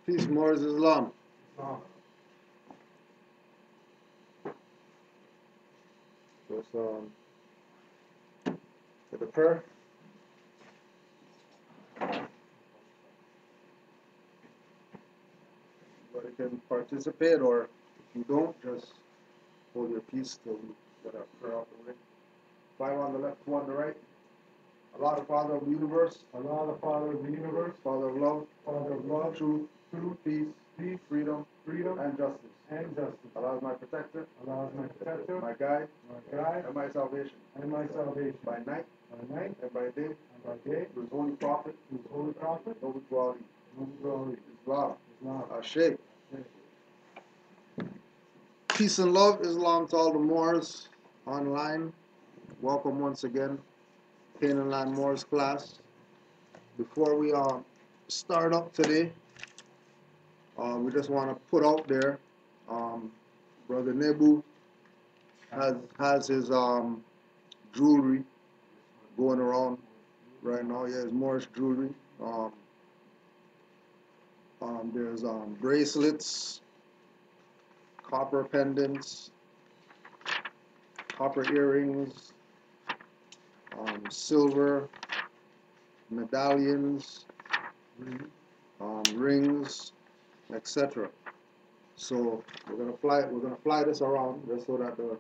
Peace, Moors Islam. Just with the prayer. But you can participate, or if you don't, just hold your peace till we get our prayer out the way. 5 on the left, 2 on the right. Allah, the Father of the universe. Allah, the Father of the universe. Father of love. Father of love. Truth. Truth. Peace. Freedom. And justice. Allah is my protector. Allah is my protector. My guide. And my salvation. By night. And by day. Through his holy prophet. Noble quality. Islam. Shaykh. Peace and love, Islam to all the Moors online. Welcome once again, Canaanland Moors class. Before we start up today, we just want to put out there, Brother Nebu has his jewelry going around right now. Yeah, his Moorish jewelry. There's bracelets, copper pendants, copper earrings, silver medallions, rings, etc. So we're gonna fly this around just so that the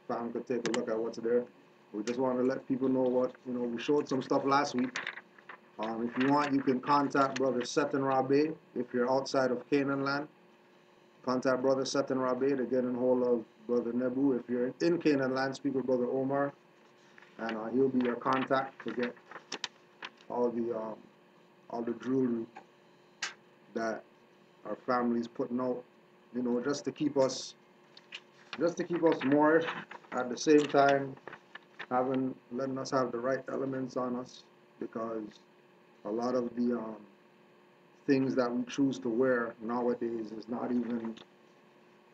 fam could take a look at what's there. We just want to let people know what we showed some stuff last week. If you want, you can contact Brother Seton Rabe if you're outside of Canaanland. Contact Brother Seton Rabe to get in hold of Brother Nebu. If you're in Canaanland, speak with Brother Omar, and he'll be your contact to get all the jewelry that our family's putting out, just to keep us Moorish, at the same time letting us have the right elements on us, because a lot of the things that we choose to wear nowadays is not even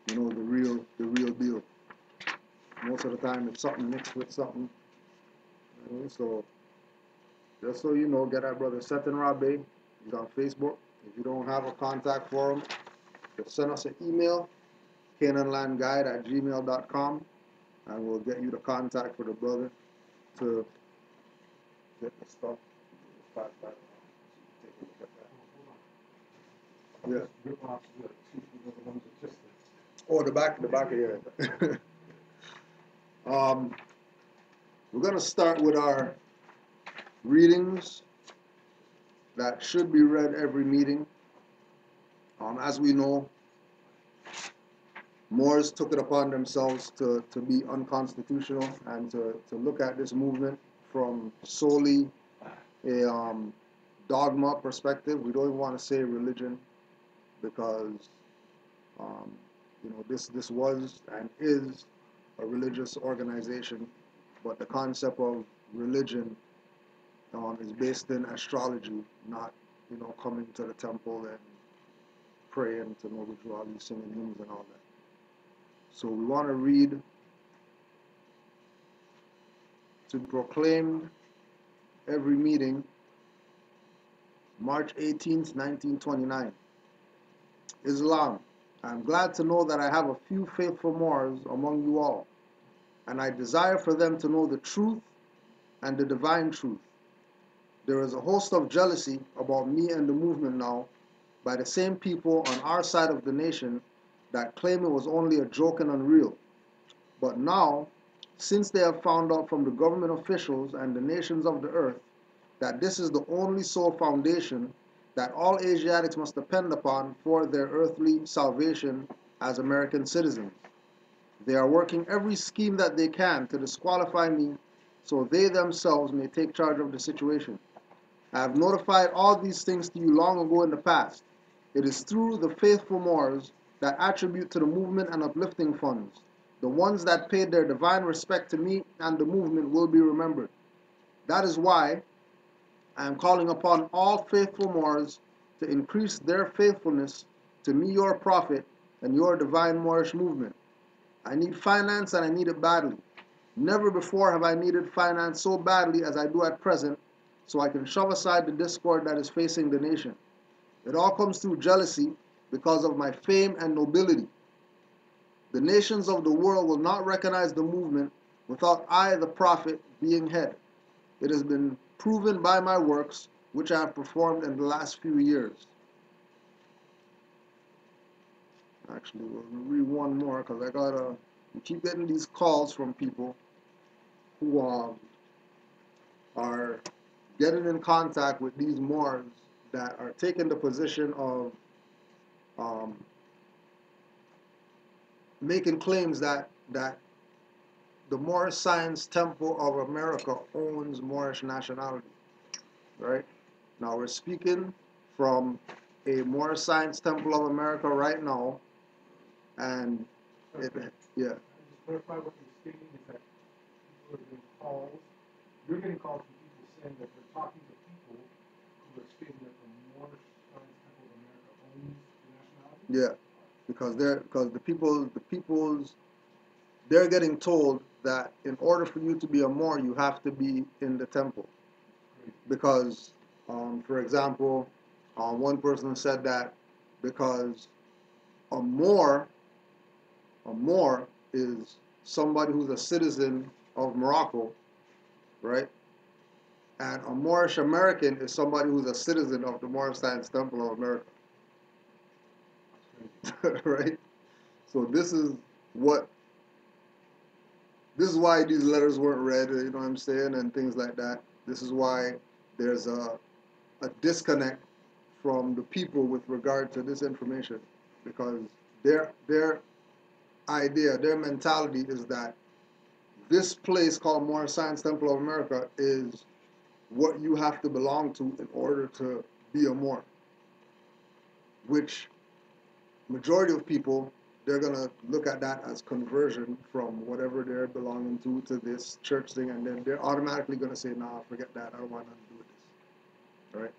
the real deal. Most of the time it's something mixed with something. So just so you know, get our brother Seton Rabe. He's on Facebook. If you don't have a contact for him, just send us an email, canaanlandguide@gmail.com, and we'll get you the contact for the brother to get the stuff. Yeah. Oh, the back here. We're going to start with our readings that should be read every meeting. As we know, Moors took it upon themselves to be unconstitutional and to look at this movement from solely a dogma perspective. We don't even want to say religion, because this was and is a religious organization, but the concept of religion is based in astrology, not coming to the temple and praying to Noble Jawali, singing hymns and all that. So we want to read to proclaimed every meeting, March 18th, 1929. Islam. I am glad to know that I have a few faithful Moors among you all, and I desire for them to know the truth and the divine truth. There is a host of jealousy about me and the movement now by the same people on our side of the nation that claim it was only a joke and unreal. But now, since they have found out from the government officials and the nations of the earth that this is the only sole foundation that all Asiatics must depend upon for their earthly salvation as American citizens, they are working every scheme that they can to disqualify me so they themselves may take charge of the situation. I have notified all these things to you long ago in the past. It is through the faithful Moors that attribute to the movement and uplifting funds. The ones that paid their divine respect to me and the movement will be remembered. That is why I am calling upon all faithful Moors to increase their faithfulness to me, your prophet, and your divine Moorish movement. I need finance, and I need it badly. Never before have I needed finance so badly as I do at present, so I can shove aside the discord that is facing the nation. It all comes through jealousy because of my fame and nobility. The nations of the world will not recognize the movement without I, the prophet, being head. It has been proven by my works, which I have performed in the last few years. Actually, we'll read one more because we keep getting these calls from people who are getting in contact with these Moors that are taking the position of um, making claims that the Moorish Science Temple of America owns Moorish nationality, right? Now we're speaking from a Moorish Science Temple of America right now, and yeah, Just clarify what you're stating is that people are getting calls, you're getting calls from people saying that they're talking to people who are stating that the Moorish Science Temple of America owns the nationality? yeah, because they're getting told that in order for you to be a Moor, you have to be in the temple. Because, for example, one person said that because a Moor is somebody who's a citizen of Morocco, right? And a Moorish American is somebody who's a citizen of the Moorish Science Temple of America, right? So what this is why these letters weren't read, you know what I'm saying, and things like that. This is why there's a disconnect from the people with regard to this information, because their idea, their mentality is that this place called Moorish Science Temple of America is what you have to belong to in order to be a Moor, which majority of people, they're gonna look at that as conversion from whatever they're belonging to this church thing, and then they're automatically gonna say, "Nah, forget that. I don't want nothing to do with this." Right?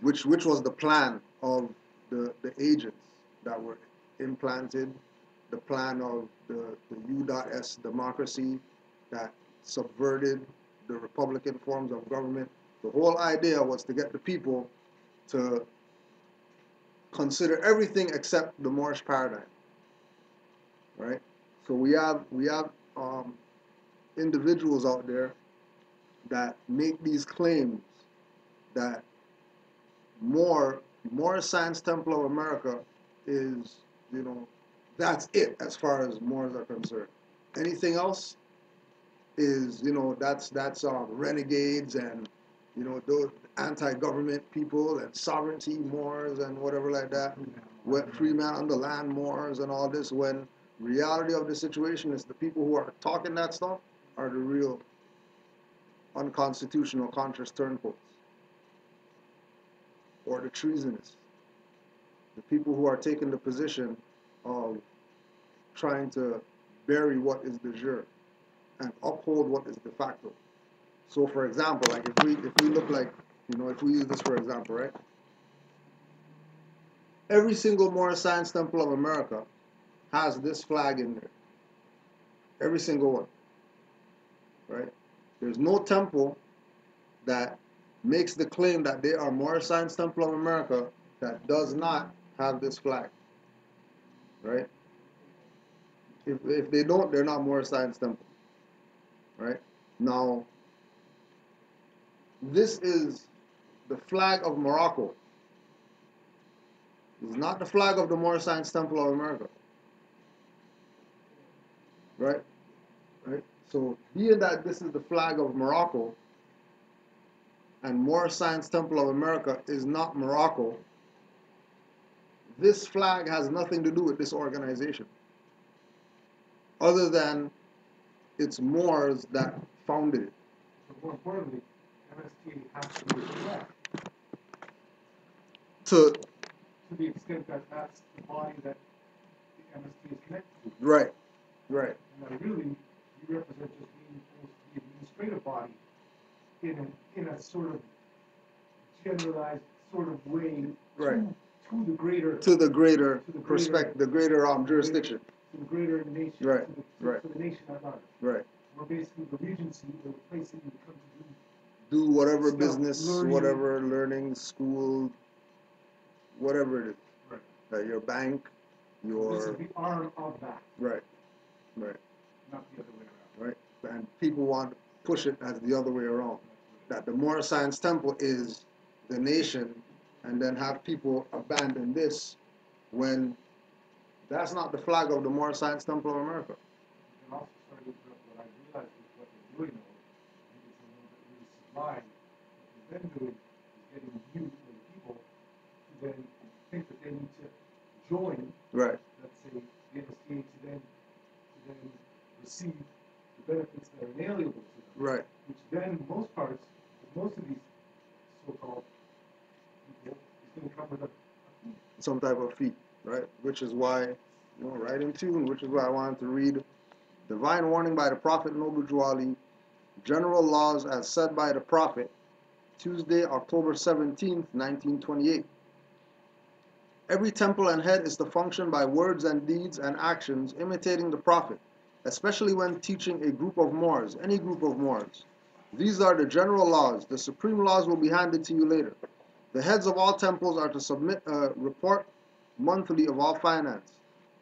Which was the plan of the agents that were implanted, the plan of the U.S. democracy that subverted the Republican forms of government. The whole idea was to get the people to consider everything except the Moorish paradigm, right? So we have individuals out there that make these claims that Moorish Science Temple of America is, that's it as far as Moors are concerned. Anything else is, that's renegades and, those anti-government people and sovereignty Moors and whatever like that. Free man on the land Moors and all this, when reality of the situation is the people who are talking that stuff are the real unconstitutional conscious turncoats, or the treasonous, the people who are taking the position of trying to bury what is de jure and uphold what is de facto. So, for example, like if we look like, if we use this for example, right? Every single Moorish Science Temple of America has this flag in there. Every single one, right? There's no temple that makes the claim that they are Moorish Science Temple of America that does not have this flag, right? If they don't, they're not Moorish Science Temple, right? Now, this is the flag of Morocco. It's not the flag of the Moorish Science Temple of America, right? Right. So, being that this is the flag of Morocco, and Moorish Science Temple of America is not Morocco, this flag has nothing to do with this organization, other than it's Moors that founded it. But more importantly, MST has to be correct To to the extent that that's the body that the MST is connected to. right, right, And really, you represent just being almost the administrative body in a sort of generalized sort of way right. to the greater Perspective, the greater jurisdiction. to the greater nation, Right, to the nation at large. Right. We're basically the regency, the place that you come to Do whatever stuff, business, learning. whatever learning, school, whatever it is. Right. Your bank, This is your the arm of that, right, not the other way around. right, and people want to push it as the other way around. That the Moorish Science Temple is the nation, and then have people abandon this when that's not the flag of the Moorish Science Temple of America. You can also start with what I realized is what they're doing though. I think it's a little bit really sublime. What they're then doing is getting you or the people to then think that they need to join, Right. let's say, the MSTA to then receive the benefits that are inalienable to them. Right. Which then most parts, most of these so-called people is going to come with a fee. Some type of fee, right? Which is why, right in tune, which is why I wanted to read Divine Warning by the Prophet Noble Juali, General Laws as said by the Prophet, Tuesday, October 17th, 1928. Every temple and head is to function by words and deeds and actions imitating the Prophet, especially when teaching a group of Moors, any group of Moors. These are the general laws. The supreme laws will be handed to you later. The heads of all temples are to submit a report monthly of all finance.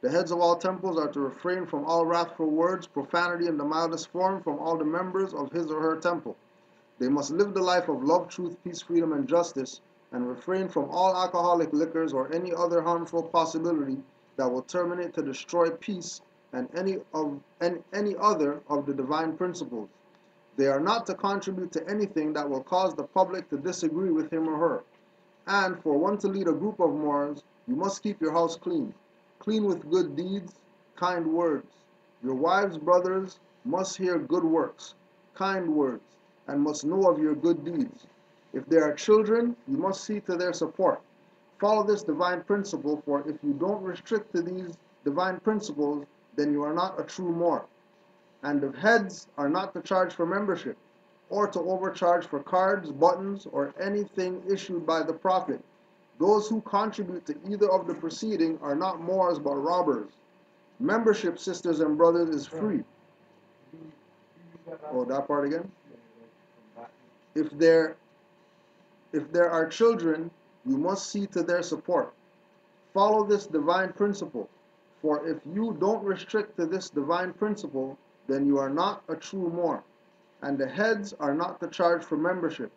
The heads of all temples are to refrain from all wrathful words, profanity in the mildest form from all the members of his or her temple. They must live the life of love, truth, peace, freedom, and justice, and refrain from all alcoholic liquors or any other harmful possibility that will terminate to destroy peace and any other of the divine principles. They are not to contribute to anything that will cause the public to disagree with him or her. And for one to lead a group of Moors, you must keep your house clean, clean with good deeds, kind words. Your wives, brothers, must hear good works, kind words, and must know of your good deeds. If there are children, you must see to their support. Follow this divine principle, for if you don't restrict to these divine principles, then you are not a true Moor. And the heads are not to charge for membership, or to overcharge for cards, buttons, or anything issued by the Prophet. Those who contribute to either of the preceding are not Moors but robbers. Membership, sisters and brothers, is free. Oh, that part again? If there are children, you must see to their support. Follow this divine principle, for if you don't restrict to this divine principle, then you are not a true Moor. And the heads are not to charge for membership,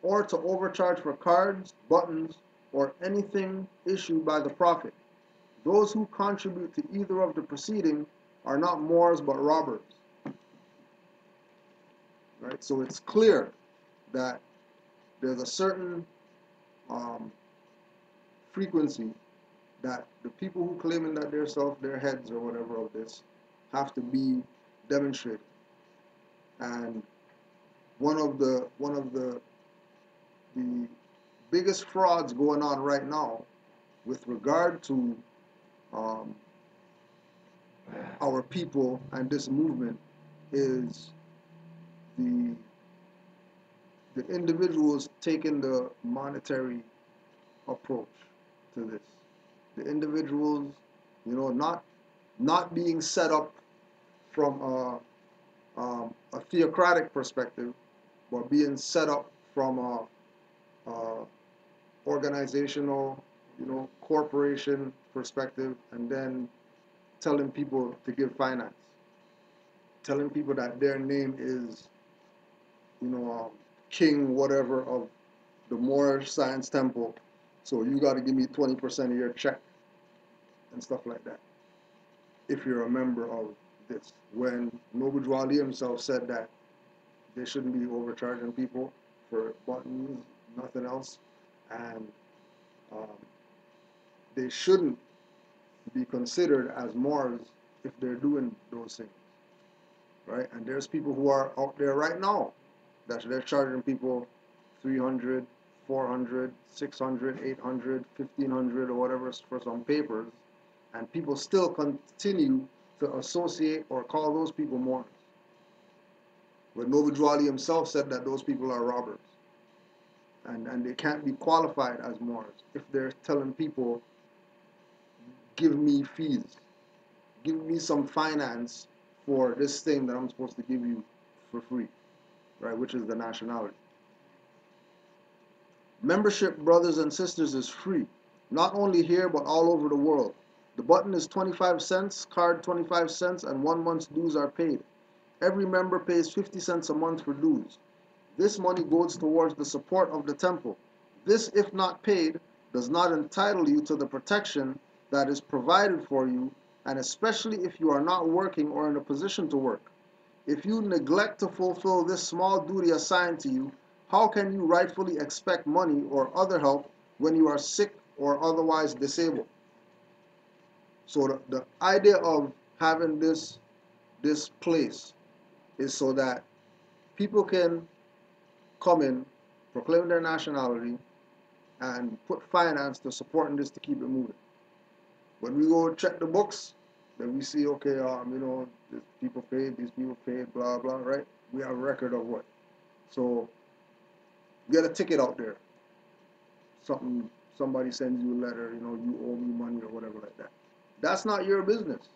or to overcharge for cards, buttons, or anything issued by the Prophet. Those who contribute to either of the preceding are not Moors but robbers. Right? So it's clear that there's a certain frequency that the people who claiming that they're their heads or whatever of this have to be demonstrated. And one of the biggest frauds going on right now with regard to our people and this movement is the individuals taking the monetary approach to this. The individuals, not being set up from a theocratic perspective, but being set up from a organizational, corporation perspective, and then telling people to give finance, telling people that their name is, king whatever of the Moorish Science Temple, so you got to give me 20% of your check and stuff like that if you're a member of this. When Noble Juali himself said that they shouldn't be overcharging people for buttons, nothing else, and um, they shouldn't be considered as Moors if they're doing those things, right? And there's people who are out there right now that they're charging people 300, 400, 600, 800, 1500 or whatever for some papers, and people still continue to associate or call those people Moors. But Noble Juali himself said that those people are robbers, and they can't be qualified as Moors if they're telling people, give me fees, give me some finance for this thing that I'm supposed to give you for free, right, which is the nationality. Membership, brothers and sisters, is free. not only here but all over the world. The button is 25 cents, card 25 cents, and 1 month's dues are paid. Every member pays 50 cents a month for dues. This money goes towards the support of the temple. This, if not paid, does not entitle you to the protection that is provided for you, and especially if you are not working or in a position to work. If you neglect to fulfill this small duty assigned to you, how can you rightfully expect money or other help when you are sick or otherwise disabled? So the idea of having this place is so that people can come in, proclaim their nationality, and put finance to supporting this to keep it moving. When we go check the books, then we see, okay, these people paid, blah, blah, right? We have a record of what? So get a ticket out there. Somebody sends you a letter, you owe me money or whatever like that. That's not your business.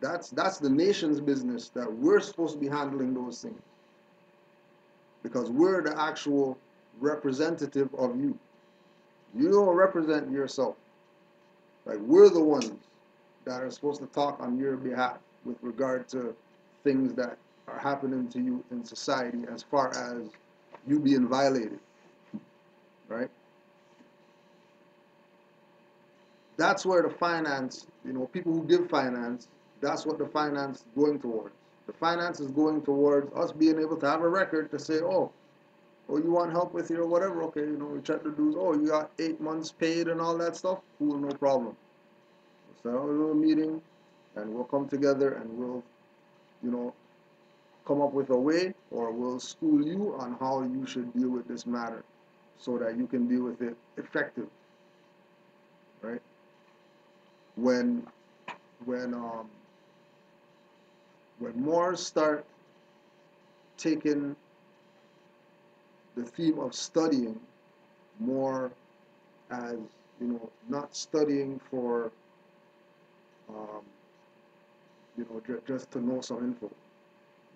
That's the nation's business that we're supposed to be handling those things because we're the actual representative of you. You don't represent yourself. Like we're the ones that are supposed to talk on your behalf with regard to things that are happening to you in society as far as you being violated, right? That's where the finance, people who give finance, that's what the finance is going towards. The finance is going towards us being able to have a record to say, oh, you want help with your whatever? Okay, we check the dues. Oh, you got 8 months paid and all that stuff. Cool, no problem. We'll set up a little meeting, and we'll come together and we'll, you know, come up with a way, or we'll school you on how you should deal with this matter, so that you can deal with it effective, right? When when um when Moors start taking the theme of studying more as not studying for um, just to know some info,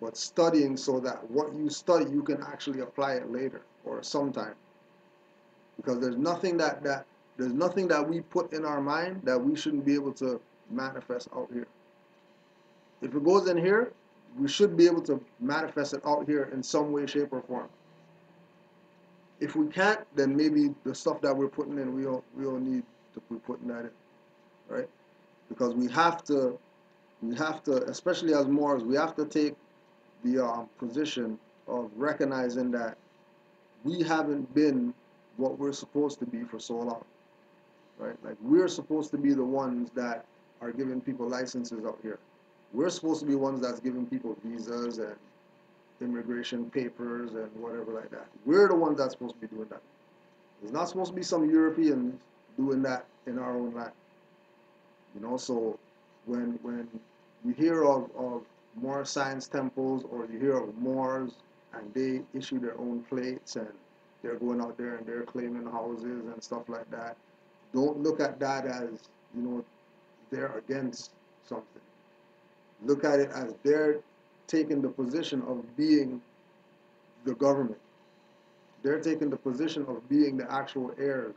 but studying so that what you study you can actually apply it later or sometime. Because there's nothing that we put in our mind that we shouldn't be able to manifest out here. If it goes in here, we should be able to manifest it out here in some way, shape, or form. If we can't, then maybe the stuff that we're putting in, we don't need to be putting that in, right? Because we have to, especially as Moors, we have to take the position of recognizing that we haven't been what we're supposed to be for so long, right? Like we're supposed to be the ones that are giving people licenses out here. We're supposed to be ones that's giving people visas and immigration papers and whatever like that. We're the ones that's supposed to be doing that. It's not supposed to be some Europeans doing that in our own land. So when you hear of more science temples, or you hear of Moors and they issue their own plates and they're going out there and they're claiming houses and stuff like that, don't look at that as they're against something. Look at it as they're taking the position of being the government. They're taking the position of being the actual heirs.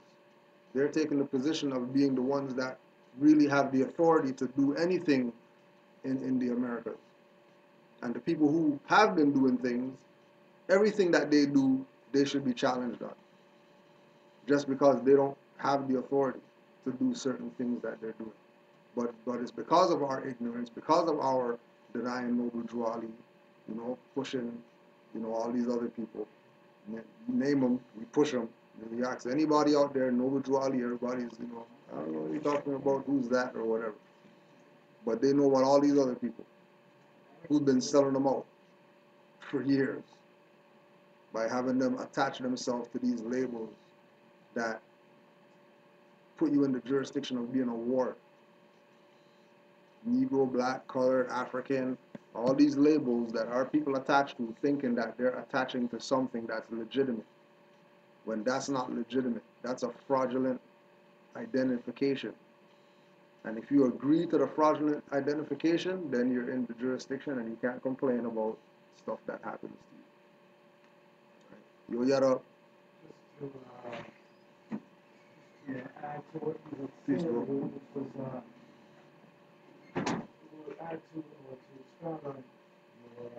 They're taking the position of being the ones that really have the authority to do anything in the Americas. And the people who have been doing things, everything that they do, they should be challenged on. Just because they don't have the authority to do certain things that they're doing. But it's because of our ignorance, because of our denying noble duality, pushing, all these other people. You name them, we push them. You ask anybody out there, noble duality, everybody's, I don't know what you're talking about, who's that or whatever. But they know about all these other people who've been selling them out for years by having them attach themselves to these labels that put you in the jurisdiction of being a ward. Negro, black, colored, African, all these labels that our people attach to, thinking that they're attaching to something that's legitimate, when that's not legitimate. That's a fraudulent identification. And if you agree to the fraudulent identification, then you're in the jurisdiction and you can't complain about stuff that happens to you. Right? Yo, yada. Just to Yeah, add to what you were Peace, saying, bro. which was, will add to, or to expound on your,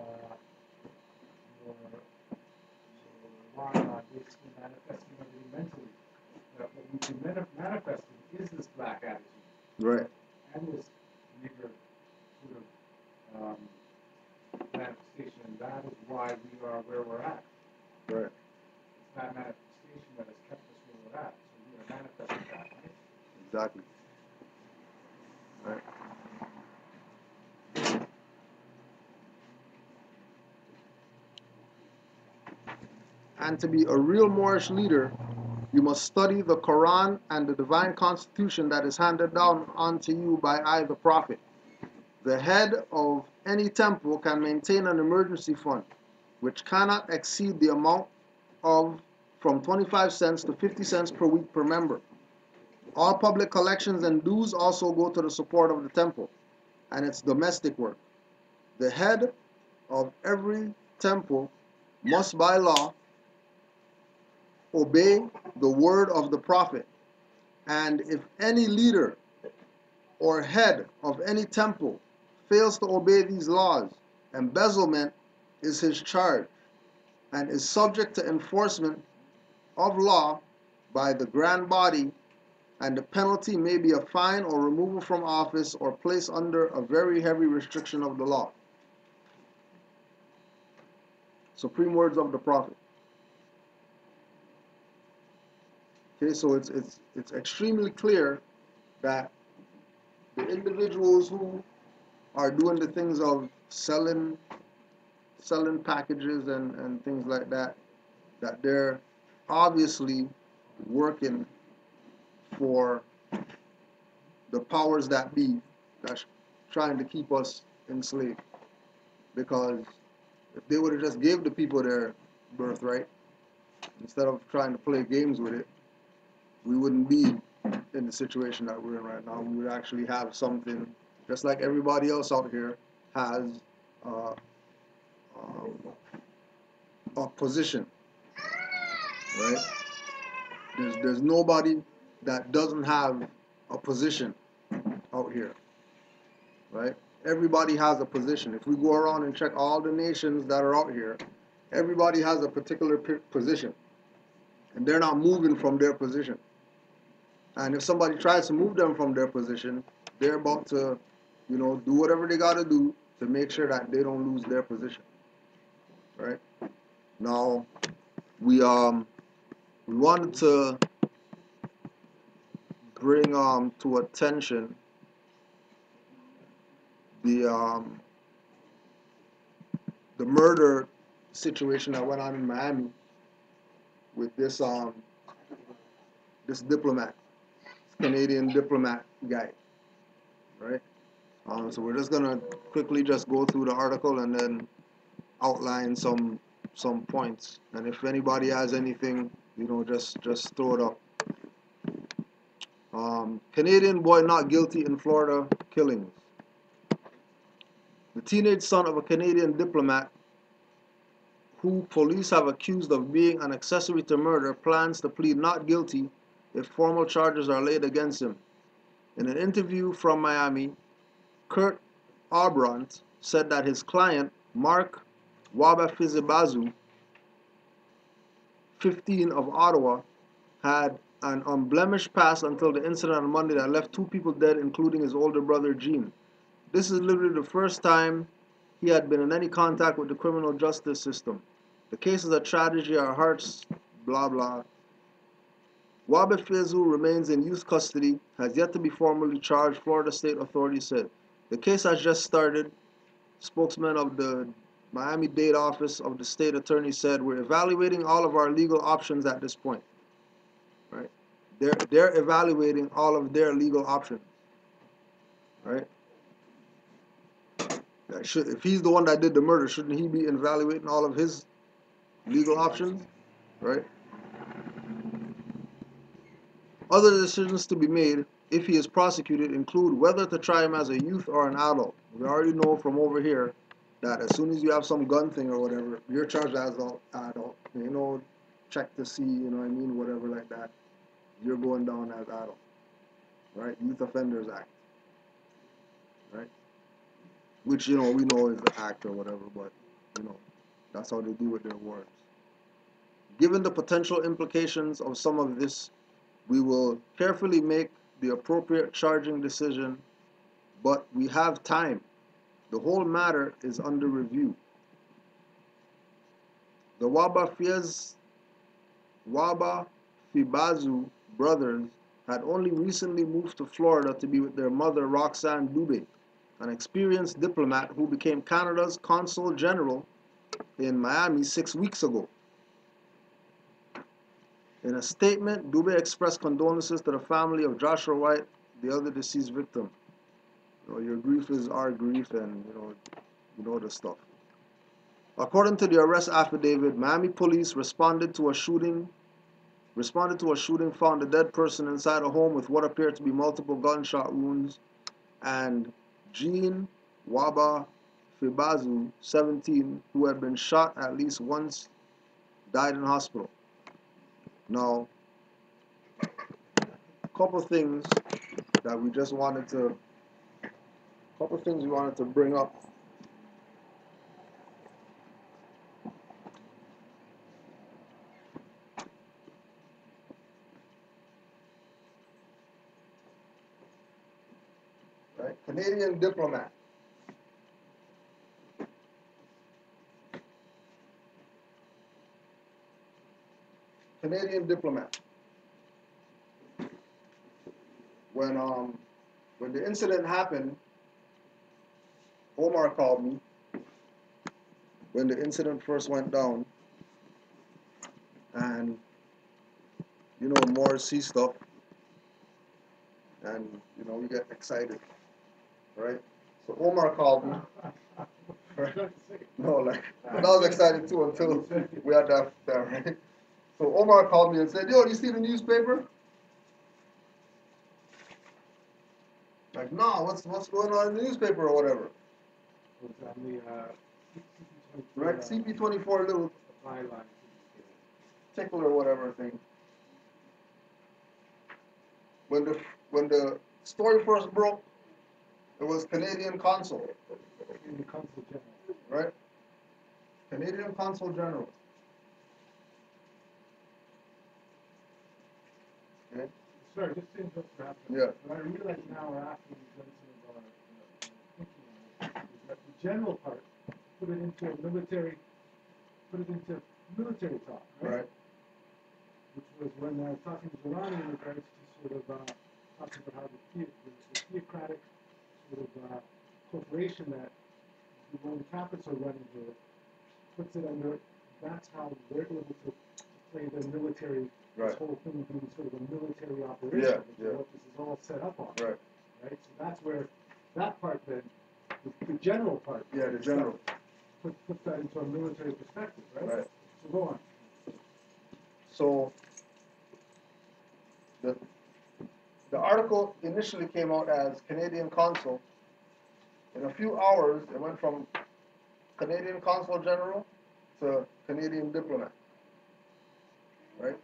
basically manifesting everything mentally. That what we've been manifesting is this black attitude Right. and this nigger sort of manifestation, and that is why we are where we're at. Right. It's that manifestation that has kept us where we're at. So we are manifesting that, right? Exactly. Right. And to be a real Moorish leader, you must study the Quran and the divine constitution that is handed down unto you by I, the Prophet. The head of any temple can maintain an emergency fund, which cannot exceed the amount of from 25 cents to 50 cents per week per member. All public collections and dues also go to the support of the temple and its domestic work. The head of every temple must by law obey the word of the prophet, and if any leader or head of any temple fails to obey these laws, embezzlement is his charge and is subject to enforcement of law by the grand body, and the penalty may be a fine or removal from office or placed under a very heavy restriction of the law. Supreme words of the prophet. Okay, so it's extremely clear that the individuals who are doing the things of selling packages and things like that, that they're obviously working for the powers that be that's trying to keep us enslaved. Because if they would have just gave the people their birthright instead of trying to play games with it, we wouldn't be in the situation that we're in right now. We would actually have something, just like everybody else out here has uh, um, a position, right? There's nobody that doesn't have a position out here, right? Everybody has a position. If we go around and check all the nations that are out here, everybody has a particular position, and they're not moving from their position. And if somebody tries to move them from their position, they're about to, do whatever they got to do to make sure that they don't lose their position, right? Now, we wanted to bring to attention the the murder situation that went on in Miami with this diplomat, Canadian diplomat guy, right? So we're just gonna quickly just go through the article and then outline some points. And if anybody has anything, just throw it up. Canadian boy not guilty in Florida killings. The teenage son of a Canadian diplomat who police have accused of being an accessory to murder plans to plead not guilty if formal charges are laid against him. In an interview from Miami, Kurt Aubrant said that his client, Mark Wabafizibazu, 15 of Ottawa, had an unblemished past until the incident on Monday that left two people dead, including his older brother, Gene. This is literally the first time he had been in any contact with the criminal justice system. The case is a tragedy, our hearts, blah, blah. Wabefizu remains in youth custody, has yet to be formally charged, Florida state authorities said. The case has just started. Spokesman of the Miami-Dade office of the state attorney said, we're evaluating all of our legal options at this point. Right? They're evaluating all of their legal options. Right? If he's the one that did the murder, shouldn't he be evaluating all of his legal options? Right? Other decisions to be made if he is prosecuted include whether to try him as a youth or an adult. We already know from over here that as soon as you have some gun thing or whatever, you're charged as an adult. Check to see, whatever like that. you're going down as adult, right? Youth Offenders Act, right? Which, you know, we know is the act or whatever, but, you know, that's how they do with their words. Given the potential implications of some of this, we will carefully make the appropriate charging decision, but we have time. The whole matter is under review. The Waba Fibazu brothers had only recently moved to Florida to be with their mother, Roxanne Dubé, an experienced diplomat who became Canada's consul general in Miami 6 weeks ago. In a statement, Dubé expressed condolences to the family of Joshua White, the other deceased victim. You know, your grief is our grief, and you know the stuff. According to the arrest affidavit, Miami police responded to a shooting found a dead person inside a home with what appeared to be multiple gunshot wounds, and Jean Waba Fibazu, 17, who had been shot at least once, died in hospital. Now, a couple things that we just wanted to, bring up. Right? Canadian diplomat. Canadian diplomat. When the incident happened, Omar called me. When the incident first went down, and you know, more see stuff, and you know, we get excited, right? So Omar called me. Right? No, like I was excited too until we had that, right? So Omar called me and said, "Yo, you see the newspaper?" Like, no, what's going on in the newspaper or whatever? Was on the Right, CP24 little byline. tickle or whatever thing. When the story first broke, it was Canadian consul, In the consul general. right? Canadian consul general. Okay. Sorry, just to interrupt for happening. Yeah. What I realize now, after we've done some of our thinking on it, is that the general part, put it into military talk, right? Right. Which was when I was talking to Zulani in regards to sort of talking about how the theocratic sort of corporation that the Roman Catholics are running here puts it under. That's how they're able to play the military. Right. This whole thing being sort of a military operation, which Yeah. is what this is all set up on. Right. Right. So that's where that part then, the general part. Yeah, the general. Puts that into a military perspective, right? Right. So go on. So the article initially came out as Canadian consul. In a few hours, it went from Canadian consul general to Canadian diplomat. Right?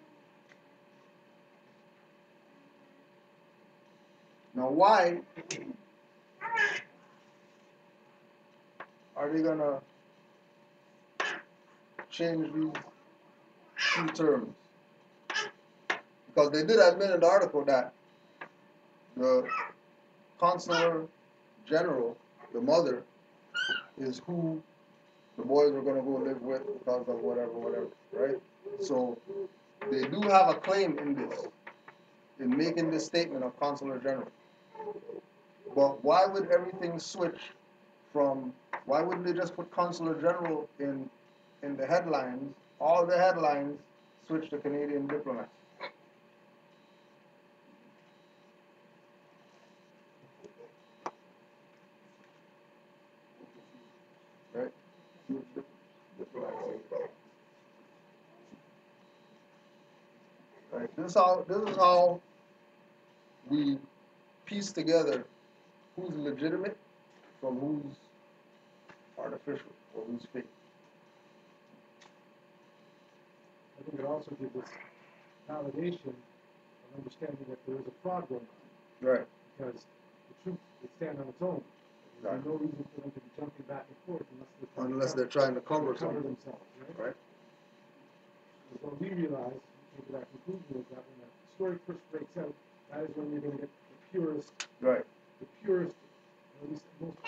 Now, why are they gonna change these two terms? Because they did admit in the article that the consular general, the mother, is who the boys were gonna go live with because of whatever, right? So they do have a claim in this, in making this statement of consular general. But why would everything switch from? Why wouldn't they just put consular general in the headlines? All the headlines switch to Canadian diplomat. Right? Right. This is how we piece together who's legitimate from who's artificial or who's fake. I think it also gives us validation of understanding that there is a fraud going on. Right. Because the truth will stand on its own. There's no reason for them to be jumping back and forth unless they're trying to cover themselves, right? Right. Because what we realize, maybe that conclusion is that when a story first breaks out, that is when you're going to get the purest, right, or at least the most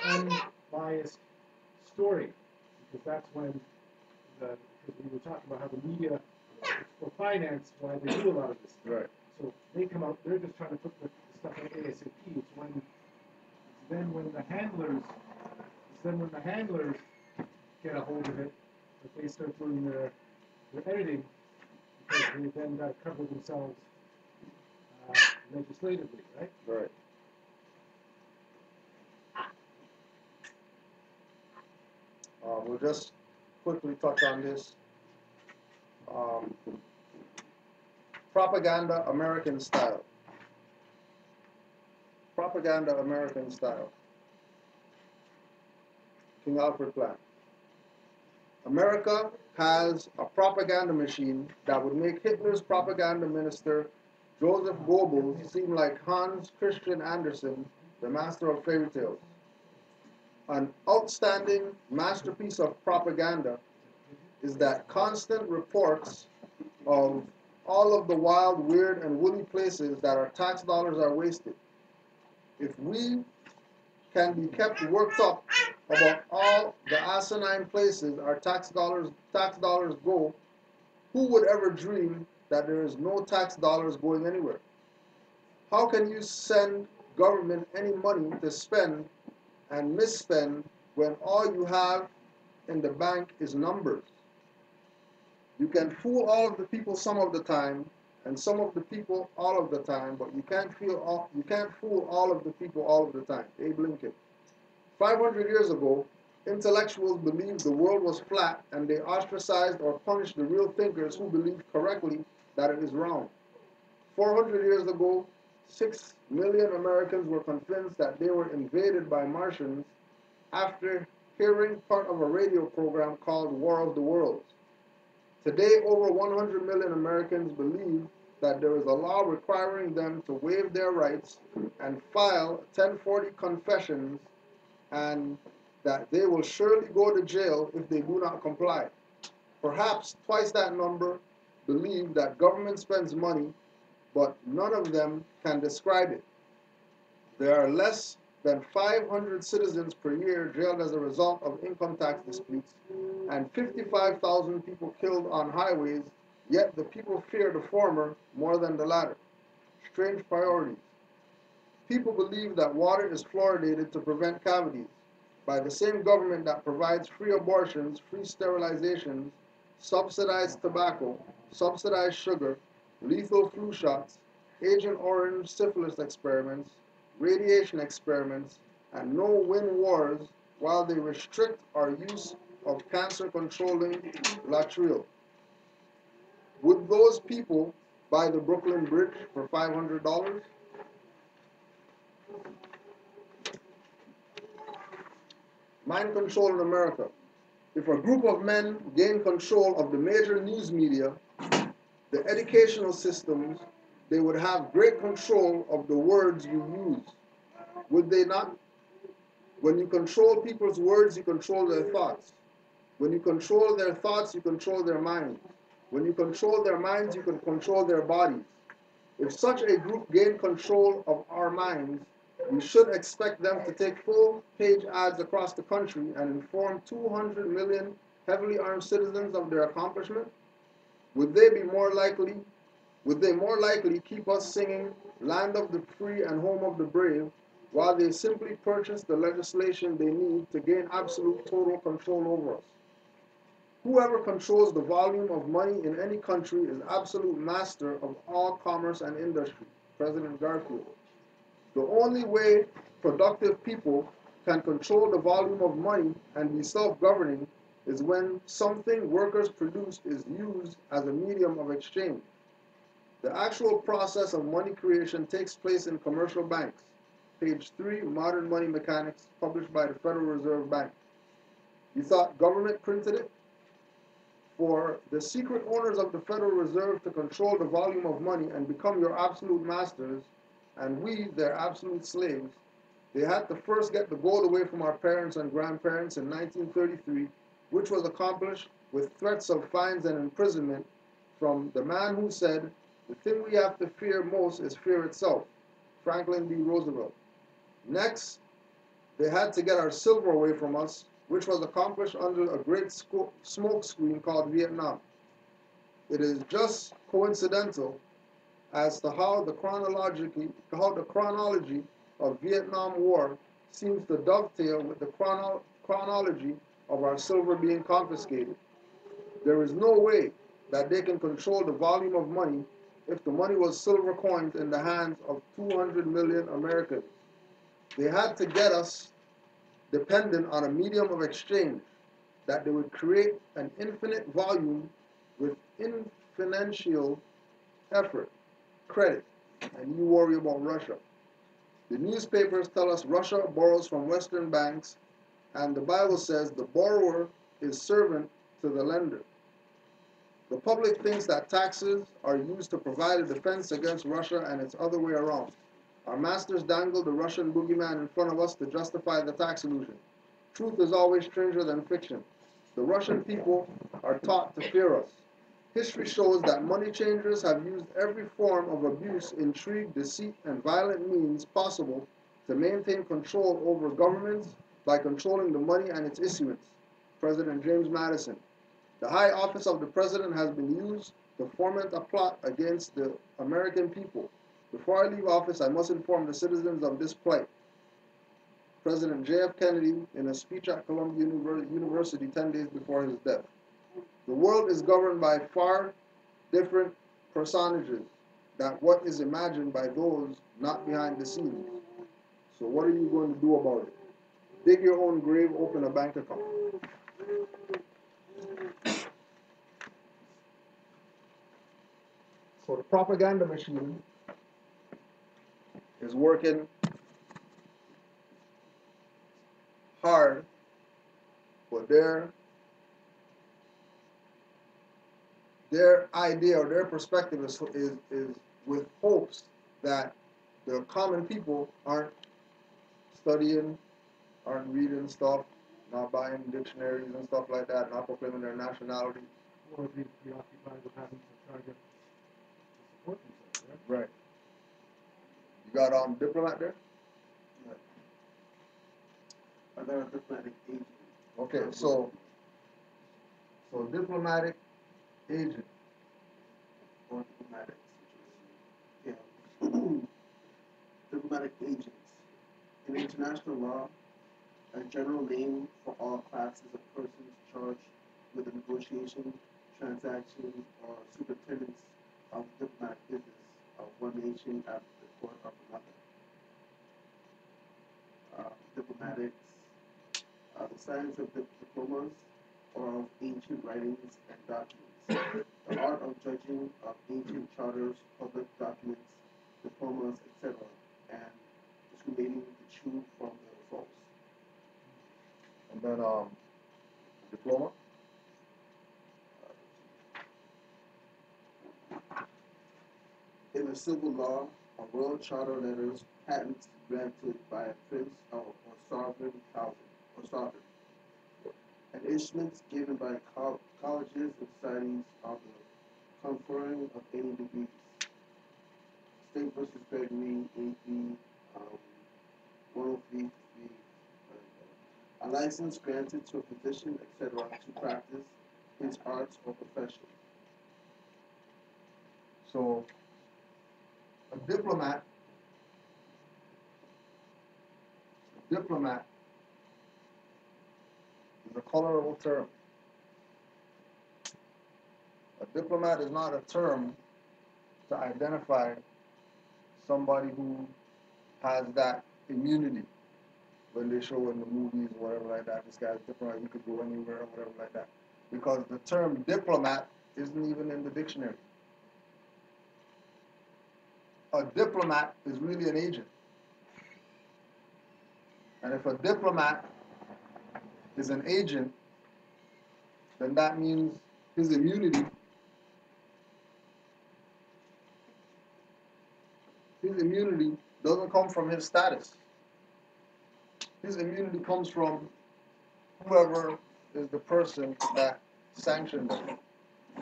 unbiased story, because that's when because we were talking about how the media will finance why they do a lot of this stuff. right, So they come out, they're just trying to put the stuff on ASAP. Then when the handlers get a hold of it, that they start doing their editing, because they then got to cover themselves legislatively, right? right. We'll just quickly touch on this. Propaganda American style. Propaganda American style. King Alfred Plan. America has a propaganda machine that would make Hitler's propaganda minister Joseph Goebbels seem like Hans Christian Andersen, the master of fairy tales. An outstanding masterpiece of propaganda is that constant reports of all of the wild, weird, and woolly places that our tax dollars are wasted. If we can be kept worked up about all the asinine places our tax dollars go, who would ever dream that there is no tax dollars going anywhere? How can you send government any money to spend and misspend when all you have in the bank is numbers? You can fool all of the people some of the time, and some of the people all of the time, but you can't fool all of the people all of the time. Abe Lincoln. 500 years ago, intellectuals believed the world was flat, and they ostracized or punished the real thinkers who believed correctly that it is round. 400 years ago, 6 million Americans were convinced that they were invaded by Martians after hearing part of a radio program called War of the Worlds. Today, over 100 million Americans believe that there is a law requiring them to waive their rights and file 1040 confessions, and that they will surely go to jail if they do not comply. Perhaps twice that number believe that government spends money, but none of them can describe it. There are less than 500 citizens per year jailed as a result of income tax disputes, and 55,000 people killed on highways, yet the people fear the former more than the latter. Strange priorities. People believe that water is fluoridated to prevent cavities by the same government that provides free abortions, free sterilizations, subsidized tobacco, subsidized sugar, lethal flu shots, Agent Orange syphilis experiments, radiation experiments, and no-win wars, while they restrict our use of cancer-controlling Latril. Would those people buy the Brooklyn Bridge for $500? Mind control in America. If a group of men gain control of the major news media, the educational systems, they would have great control of the words we use. Would they not? When you control people's words, you control their thoughts. When you control their thoughts, you control their minds. When you control their minds, you can control their bodies. If such a group gained control of our minds, we should expect them to take full-page ads across the country and inform 200 million heavily armed citizens of their accomplishment. Would they more likely keep us singing Land of the Free and Home of the Brave while they simply purchase the legislation they need to gain absolute total control over us? Whoever controls the volume of money in any country is absolute master of all commerce and industry. President Garfield. The only way productive people can control the volume of money and be self-governing is when something workers produce is used as a medium of exchange. The actual process of money creation takes place in commercial banks. Page 3, Modern Money Mechanics, published by the Federal Reserve Bank. You thought government printed it? for the secret owners of the Federal Reserve to control the volume of money and become your absolute masters, and we, their absolute slaves, they had to first get the gold away from our parents and grandparents in 1933, which was accomplished with threats of fines and imprisonment from the man who said, "The thing we have to fear most is fear itself," Franklin D. Roosevelt. Next, they had to get our silver away from us, which was accomplished under a great smoke screen called Vietnam. It is just coincidental as to how the chronology of Vietnam War seems to dovetail with the chronology of our silver being confiscated. There is no way that they can control the volume of money if the money was silver coins in the hands of 200 million Americans. They had to get us dependent on a medium of exchange that they would create an infinite volume with infinitial effort, credit, and you worry about Russia. The newspapers tell us Russia borrows from Western banks, and the Bible says the borrower is servant to the lender. The public thinks that taxes are used to provide a defense against Russia, and it's the other way around. Our masters dangle the Russian boogeyman in front of us to justify the tax illusion. Truth is always stranger than fiction. The Russian people are taught to fear us. History shows that money changers have used every form of abuse, intrigue, deceit, and violent means possible to maintain control over governments by controlling the money and its issuance. President James Madison. The high office of the president has been used to foment a plot against the American people. Before I leave office, I must inform the citizens of this plight. President J.F. Kennedy in a speech at Columbia University 10 days before his death. The world is governed by far different personages than what is imagined by those not behind the scenes. So what are you going to do about it? Dig your own grave, open a bank account. So the propaganda machine is working hard, but their idea or their perspective is with hopes that the common people aren't studying, aren't reading stuff, not buying dictionaries and stuff like that, not proclaiming their nationality. Or being preoccupied with having to try to support themselves, right? Right. You got diplomat there? I got a diplomatic agent. Okay, so diplomatic agent. Or diplomatic situation. Yeah. Diplomatic agents. In international law, a general name for all classes of persons charged with the negotiation, transaction, or superintendence of the diplomatic business of one nation at the court of another. Diplomatics, the science of diplomas, or of ancient writings and documents, the art of judging of ancient charters, public documents, diplomas, etc., and discriminating the true from the false. And then diploma. In the civil law, a royal charter letters, patents granted by a prince or sovereign and instruments given by colleges and societies are the conferring of any degrees. State versus Gregory, AP 103. A license granted to a physician, etc., to practice his arts or profession. So a diplomat is a colorable term. A diplomat is not a term to identify somebody who has that immunity when they show in the movies or whatever like that. This guy's diplomat, he could go anywhere or whatever like that. Because the term diplomat isn't even in the dictionary. A diplomat is really an agent. And if a diplomat is an agent, then that means his immunity doesn't come from his status. His immunity comes from whoever is the person that sanctioned the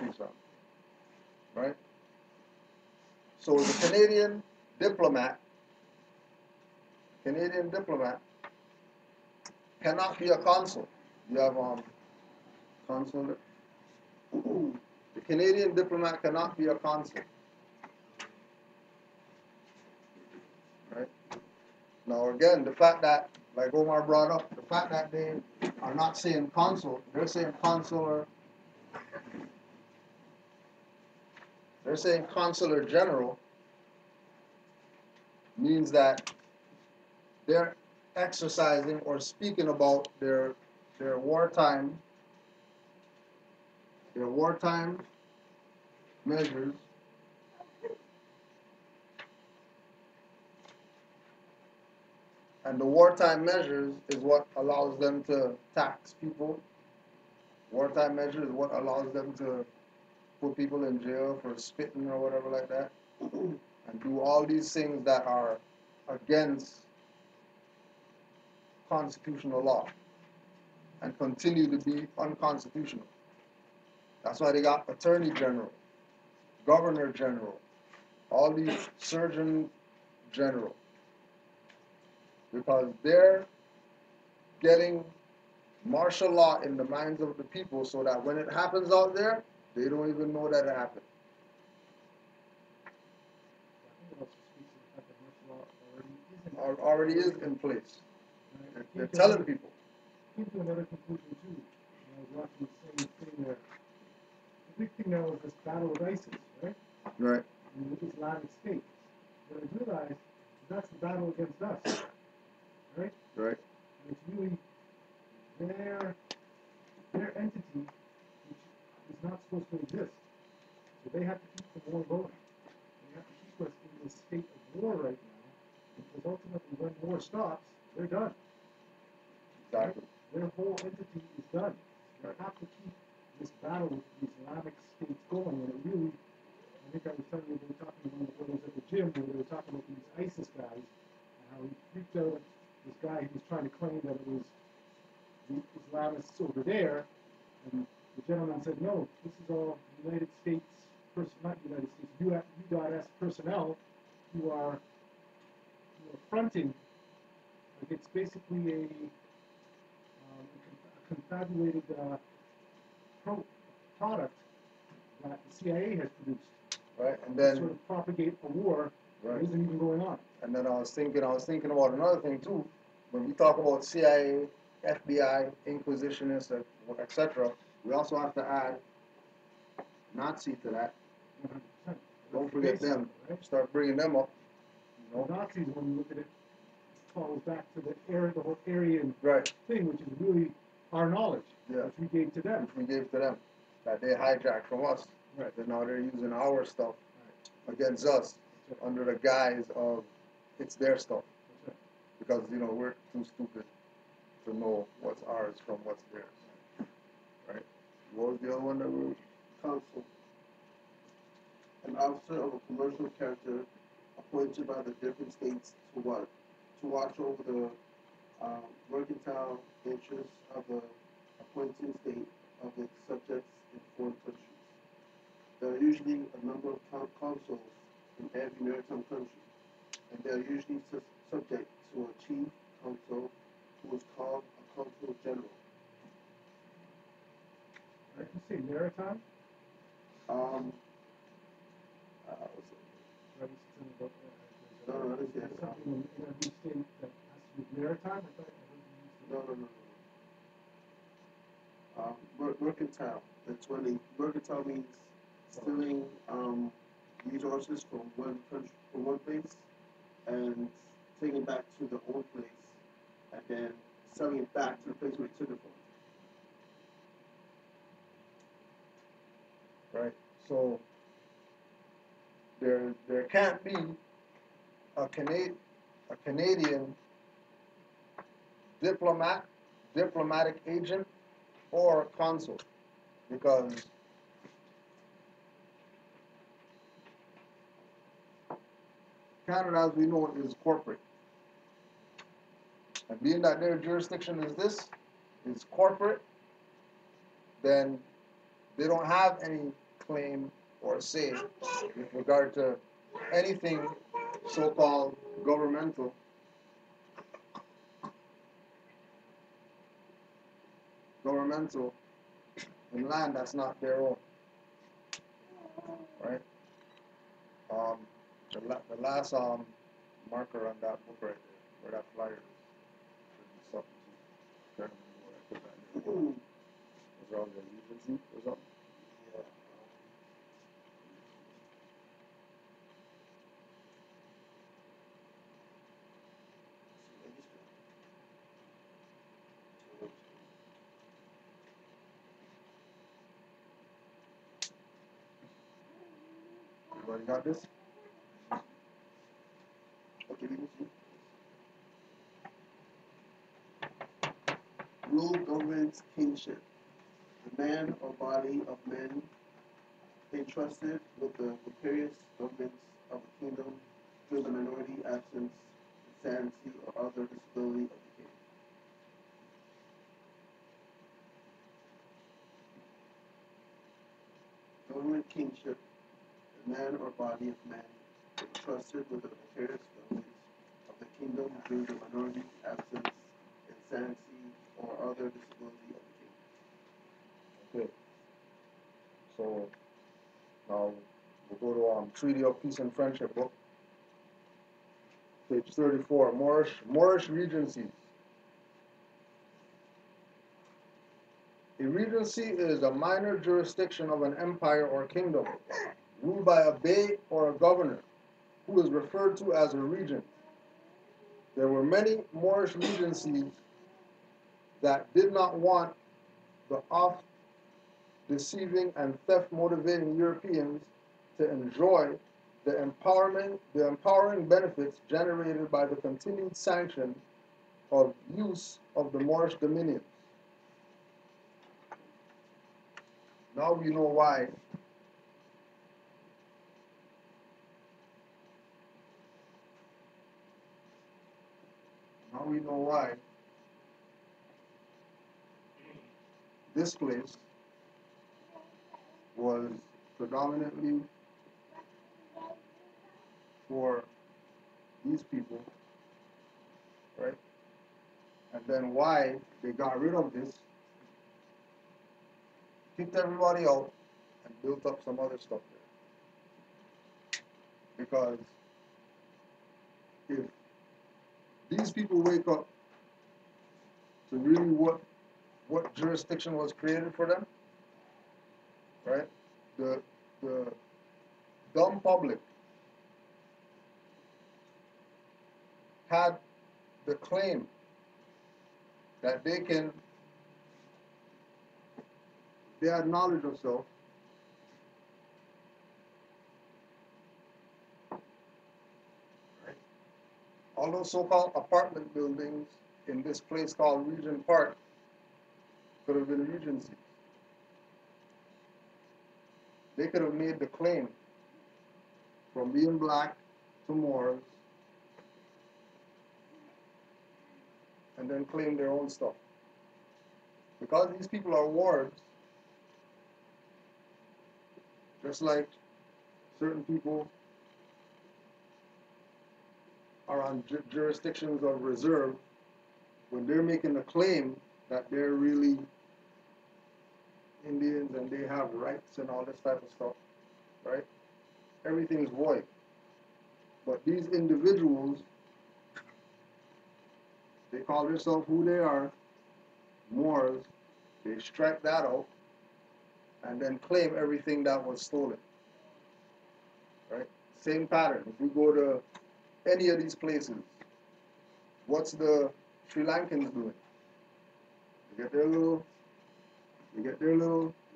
visa, right? So the Canadian diplomat cannot be a consul. You have consul. The Canadian diplomat cannot be a consul, right? Now again, the fact that, like Omar brought up, the fact that they are not saying consul, they're saying consular, they're saying consular general, means that they're exercising or speaking about their wartime measures, and the wartime measures is what allows them to tax people. Wartime measures is what allows them to put people in jail for spitting or whatever like that, and do all these things that are against constitutional law and continue to be unconstitutional. That's why they got attorney general, governor general, all these surgeon general, because they're getting martial law in the minds of the people so that when it happens out there, they don't even know that it happened. I think it also speaks to the fact that martial law Already is in place. Right? They're telling people. Came to another conclusion too. I was watching the same thing there. The big thing now is this battle with ISIS, right? Right. And with Islamic State. What I realized is that's the battle against us, right? Right. And it's really their entity which is not supposed to exist. So they have to keep the war going. They have to keep us in this state of war right now, because ultimately when war stops, they're done. Exactly. Their whole entity is done. They have to keep this battle with the Islamic states going, and it really, I think I was telling you, they were talking about when I was at the gym, where they were talking about these ISIS guys, and how he freaked out this guy who was trying to claim that it was the Islamists over there, and the gentleman said, no, this is all United States, not United States, UDOTS personnel who are fronting, like it's basically a confabulated product that the CIA has produced. Right. And To then sort of propagate a war that isn't even going on. And then I was thinking about another thing too. When we talk about CIA, FBI, Inquisitionists, etc., we also have to add Nazi to that. 100%. Don't forget them. Right? Start bringing them up. You know? The Nazis, when you look at it, falls back to the whole Aryan Right. thing, which is really our knowledge, Yeah. which we gave to them. Which we gave to them. That they hijacked from us. Right. That now they're using our stuff against us That's right. under the guise of it's their stuff. That's right. Because, we're too stupid to know what's ours from what's theirs. Right? What was the other one that we were? Consul, an officer of a commercial character appointed by the different states to what? To watch over the mercantile interests of the appointing state of its subjects in foreign countries. There are usually a number of consuls in every maritime country, and they are usually subject to a chief consul who is called a consul general. Right? You say maritime? What's it? Right, you said something about No, I didn't say there's that. something in every state that has to do with maritime. I thought I heard you use the No. Mercantile. That's when mercantile means stealing resources from one country, from one place, and taking it back to the old place, and then selling it back to the place where you took it from. Right. So there can't be a Canadian diplomatic agent or consul, because Canada, as we know, is corporate. And being that their jurisdiction is corporate, then they don't have any claim or say with regard to anything so-called governmental in land that's not their own, right? Um, the last marker on that book right there, where that flyer is, should be something to determine what I put that there. Is there all the allegiance or something? Yeah. Everybody got this? Okay, let me see. Rule governs kingship. The man or body of men entrusted with the imperious governments of the kingdom through the minority, absence, insanity, or other disability of the king. Government kingship. The man or body of men entrusted with the imperious governments of the kingdom through the minority, absence, insanity, or other disability of the king. Okay. So now we'll go to Treaty of Peace and Friendship book, page 34. Moorish regencies. A regency is a minor jurisdiction of an empire or kingdom, ruled by a bey or a governor, who is referred to as a regent. There were many Moorish regencies that did not want the oft-deceiving and theft-motivating Europeans to enjoy the empowering benefits generated by the continued sanction of use of the Moorish dominions. Now we know why this place was predominantly for these people, right? And then why they got rid of this, kicked everybody out, and built up some other stuff there. Because if these people wake up to really what jurisdiction was created for them, right? The dumb public had the claim that they had knowledge of self, right? All those so-called apartment buildings in this place called Regent Park could have been regencies. They could have made the claim from being black to Moors and then claim their own stuff. Because these people are wards, just like certain people are on jurisdictions of reserve, when they're making a claim that they're really Indians and they have rights and all this type of stuff, right? Everything's void. But these individuals, they call themselves who they are, Moors, they strike that out and then claim everything that was stolen, right? Same pattern. If we go to any of these places, what's the Sri Lankans doing? They get their little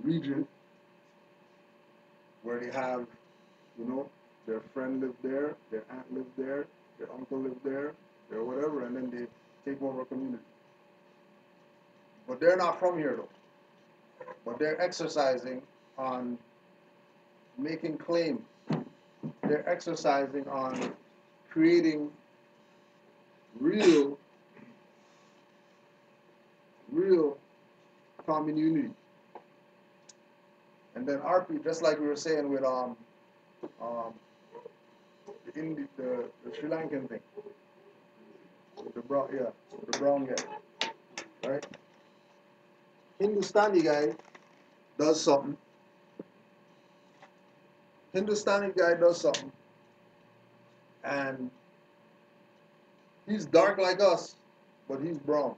region where they have, their friend lived there, their aunt lived there, their uncle lived there, their whatever, and then they take over a community. But they're not from here though. But they're exercising on making claims. They're exercising on creating real community. And then our people, just like we were saying with um the Sri Lankan thing, the brown guy, right? Hindustani guy does something. Hindustani guy does something, and he's dark like us, but he's brown.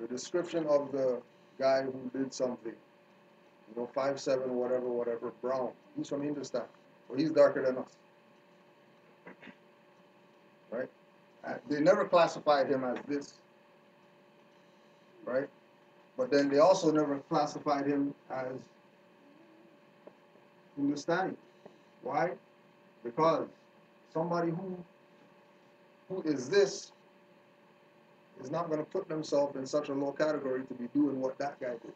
The description of the guy who did something, 5'7", whatever, brown. He's from Hindustan, but he's darker than us, right? They never classified him as this, right? But then they also never classified him as Hindustani. Why? Because somebody who is this is not going to put themselves in such a low category to be doing what that guy did.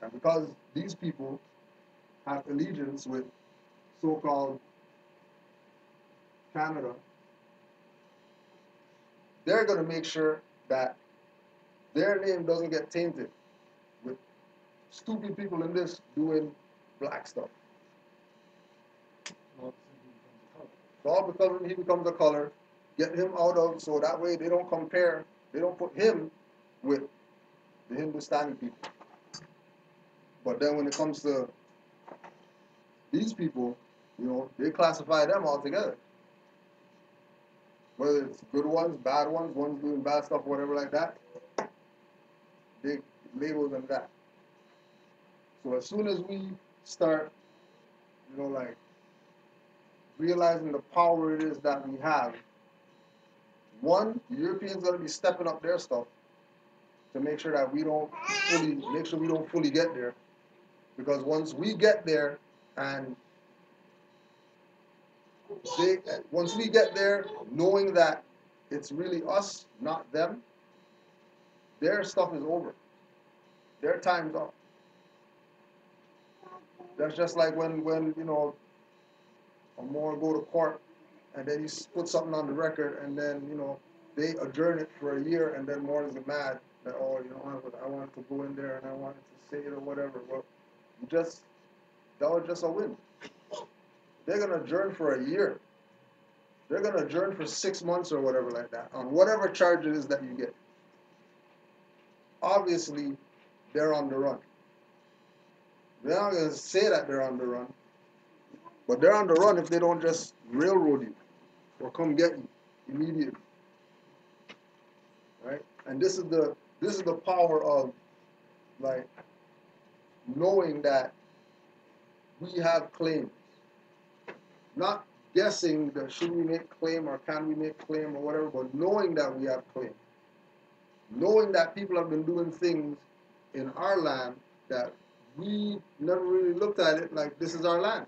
And because these people have allegiance with so-called Canada, they're going to make sure that their name doesn't get tainted with stupid people in this doing black stuff. All because he becomes a color, get him out of, so that way they don't compare, they don't put him with the Hindustani people. But then when it comes to these people, they classify them all together. Whether it's good ones, bad ones doing bad stuff, whatever like that, they label them that. So as soon as we start, like realizing the power it is that we have, one, the Europeans gotta be stepping up their stuff to make sure that we don't fully get there. Because once we get there and once we get there, knowing that it's really us, not them, their stuff is over. Their time's up. That's just like when a more go to court and then you put something on the record and then they adjourn it for a year and then more is mad that I wanted to go in there and I wanted to say it or whatever. Well, that was just a win. They're gonna adjourn for a year. They're gonna adjourn for 6 months or whatever like that on whatever charge it is that you get. Obviously, they're on the run. They're not gonna say that they're on the run, but they're on the run if they don't just railroad you or come get you immediately, right? And this is the power of like knowing that we have claims, not guessing that should we make claim or can we make claim or whatever, but knowing that we have claim, knowing that people have been doing things in our land that we never really looked at it like this is our land.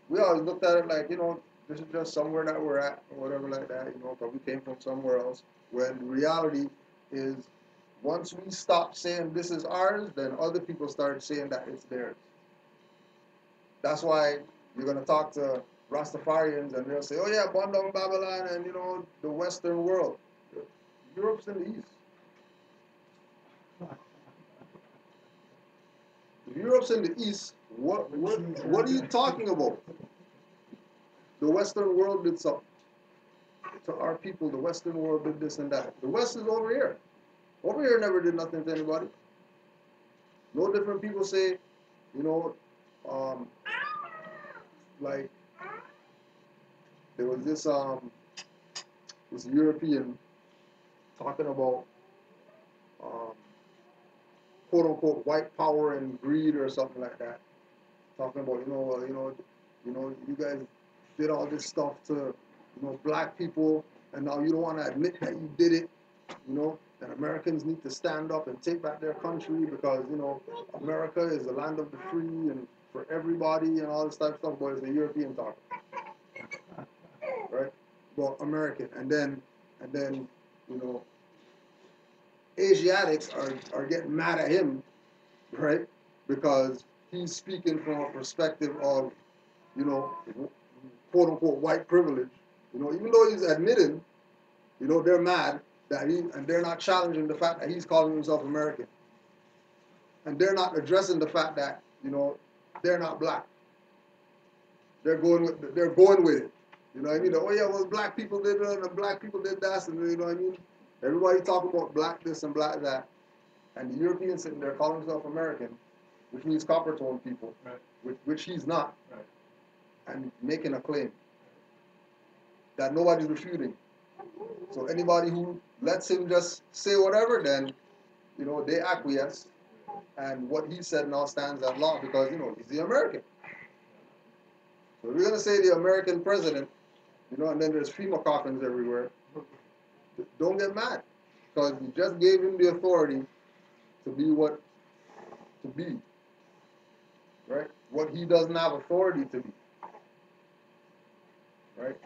We always looked at it like, this is just somewhere that we're at or whatever like that, but we came from somewhere else. When the reality is, once we stop saying this is ours, then other people start saying that it's theirs. That's why you're going to talk to Rastafarians and they'll say, oh yeah, burn down Babylon and, the Western world. Europe's in the East. If Europe's in the East, what are you talking about? The Western world did something to our people. The Western world did this and that. The West is over here. Over here never did nothing to anybody. No different people say, like there was this European talking about quote unquote white power and greed or something like that. Talking about you guys did all this stuff to black people, and now you don't want to admit that you did it. That Americans need to stand up and take back their country because America is the land of the free and for everybody and all this type of stuff. But it's a European talk, right? Well, American, and then Asiatics are getting mad at him, right? Because he's speaking from a perspective of you know, quote unquote white privilege, you know, even though he's admitting, you know, they're mad that and they're not challenging the fact that he's calling himself American. And they're not addressing the fact that, you know, they're not black. They're going with it. You know what I mean? Oh yeah, well black people did it and black people did that, and you know what I mean? Everybody talking about black this and black that. And the European sitting there calling himself American, which means copper tone people, right. which he's not, right. And making a claim that nobody's refuting. So anybody who lets him just say whatever, then, you know, they acquiesce, and what he said now stands as law because, you know, he's the American. So we're gonna say the American president, you know, and then there's FEMA coffins everywhere. Don't get mad, because you just gave him the authority to be to be, right? What he doesn't have authority to be, right?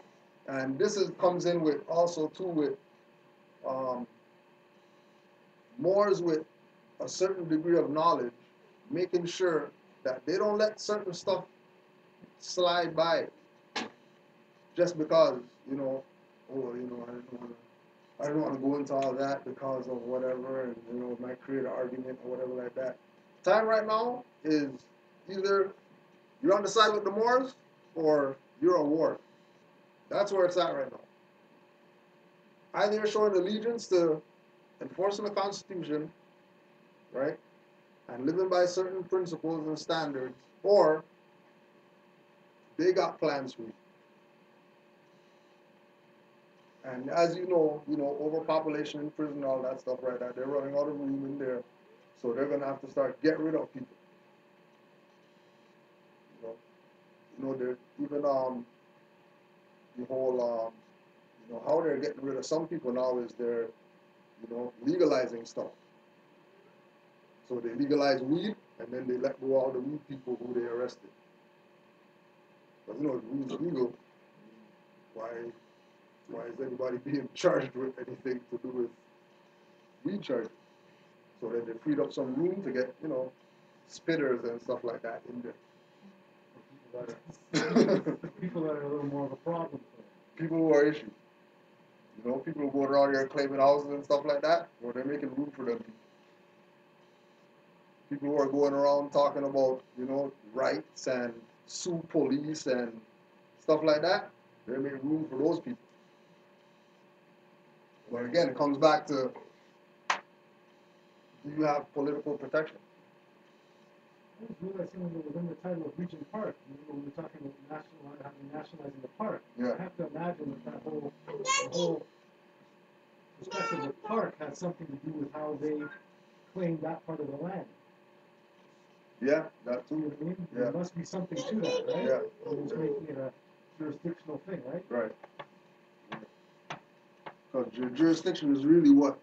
And this comes in with also too with Moors with a certain degree of knowledge, making sure that they don't let certain stuff slide by just because, you know, oh, you know, I don't want to go into all that because of whatever, and you know, it might create an argument or whatever like that. Time right now is either you're on the side with the Moors or you're at war. That's where it's at right now. Either you're showing allegiance to enforcing the Constitution, right, and living by certain principles and standards, or they got plans for you. And as you know, overpopulation in prison, all that stuff, right? That they're running out of room in there, so they're gonna have to start getting rid of people. They're even the whole how they're getting rid of some people now is they're legalizing stuff. So they legalize weed, and then they let go all the weed people who they arrested. But weed's legal. Why is anybody being charged with anything to do with weed charges? So that they freed up some room to get, spitters and stuff like that in there. People that are a little more of a problem. People who are issues. People who go around here claiming houses and stuff like that, well, they're making room for them people. People who are going around talking about, rights and sue police and stuff like that, they're making room for those people. But again, it comes back to, do you have political protection? I was realizing within the title of Regent Park, when we were talking about nationalizing the park, yeah. I have to imagine that the whole perspective of the park has something to do with how they claim that part of the land. Yeah, that too. You know what I mean? Yeah. There must be something to that, right? Yeah. Or just making it a jurisdictional thing, right? Right. Because your jurisdiction is really what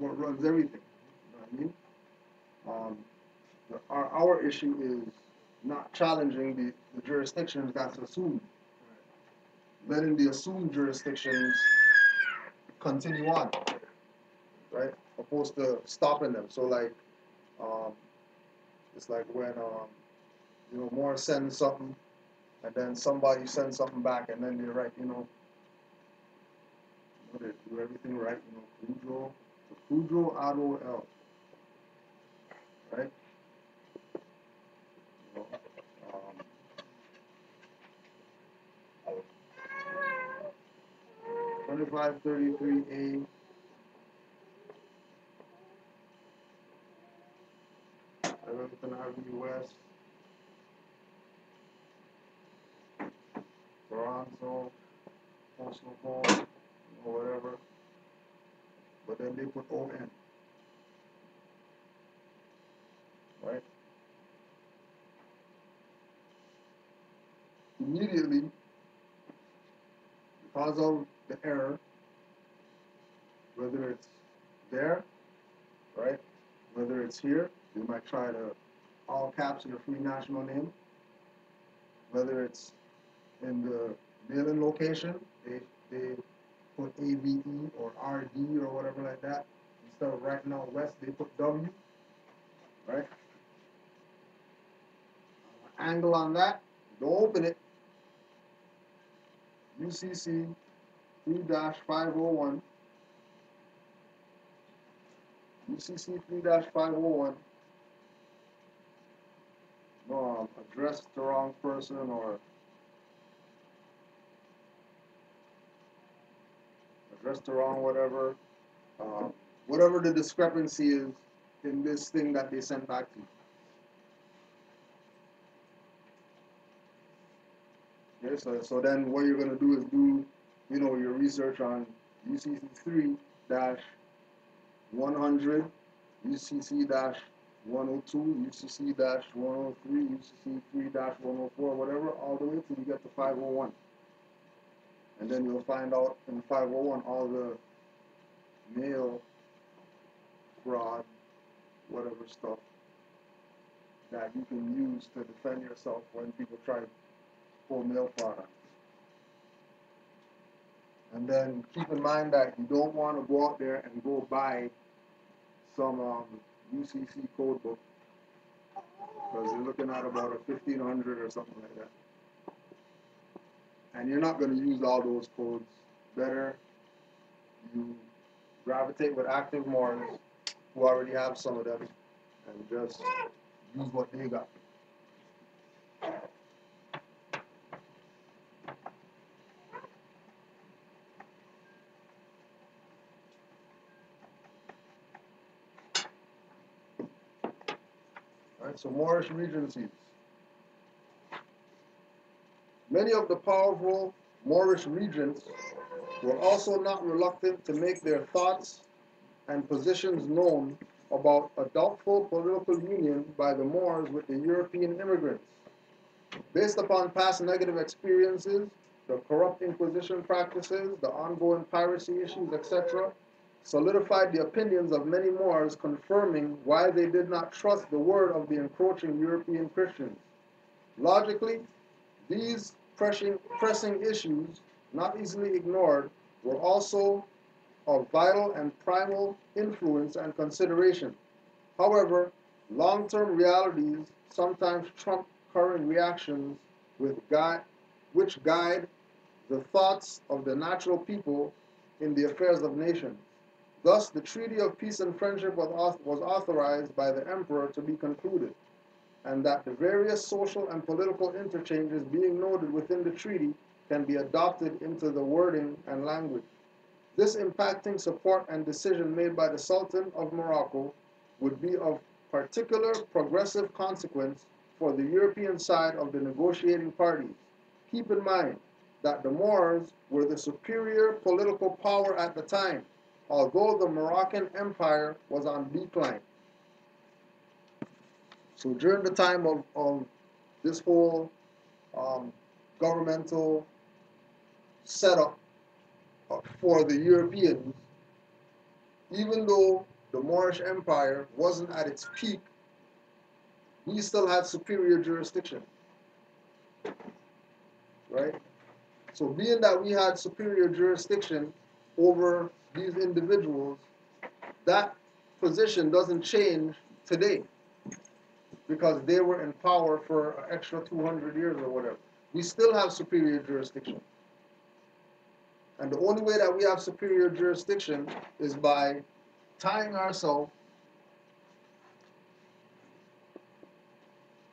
runs everything. You know what I mean? Our issue is not challenging the jurisdictions that's assumed. Letting the assumed jurisdictions continue on, right? Opposed to stopping them. So like, it's like when Morris sends something, and then somebody sends something back, and then they're right, they do everything right, Cujo Ado L, right? 2533A. Everton Avenue West, Toronto, postal code, or whatever. But then they put ON, right? Immediately, because of the error, whether it's there, right? Whether it's here, they might try to all caps your free national name. Whether it's in the mailing location, they put AVE or RD or whatever like that. Instead of writing out West, they put W, right? angle on that. Don't open it. UCC 3-501. UCC 3-501. No, addressed the wrong person or addressed the wrong whatever. Whatever the discrepancy is in this thing that they sent back to you. Okay, so then what you're gonna do is do, your research on UCC 3-100, UCC 102, UCC 103, UCC 3-104, whatever, all the way till you get to 501. And then you'll find out in 501 all the mail fraud, whatever stuff that you can use to defend yourself when people try to pull mail fraud on you. And then keep in mind that you don't want to go out there and go buy some UCC code book because you're looking at about a 1500 or something like that. And you're not going to use all those codes. Better you gravitate with active Moors who already have some of them and just use what they got. Alright, so Moorish regencies. Many of the powerful Moorish regents were also not reluctant to make their thoughts and positions known about a doubtful political union by the Moors with the European immigrants. Based upon past negative experiences, the corrupt Inquisition practices, the ongoing piracy issues, etc., solidified the opinions of many Moors, confirming why they did not trust the word of the encroaching European Christians. Logically, these pressing issues, not easily ignored, were also of vital and primal influence and consideration. However, long-term realities sometimes trump current reactions which guide the thoughts of the natural people in the affairs of nations. Thus, the Treaty of Peace and Friendship was authorized by the Emperor to be concluded, and that the various social and political interchanges being noted within the treaty can be adopted into the wording and language. This impacting support and decision made by the Sultan of Morocco would be of particular progressive consequence for the European side of the negotiating parties. Keep in mind that the Moors were the superior political power at the time, although the Moroccan Empire was on decline. So during the time of this whole governmental setup for the Europeans, even though the Moorish Empire wasn't at its peak, we still had superior jurisdiction, right? So being that we had superior jurisdiction over these individuals, that position doesn't change today because they were in power for an extra 200 years or whatever. We still have superior jurisdiction. And the only way that we have superior jurisdiction is by tying ourselves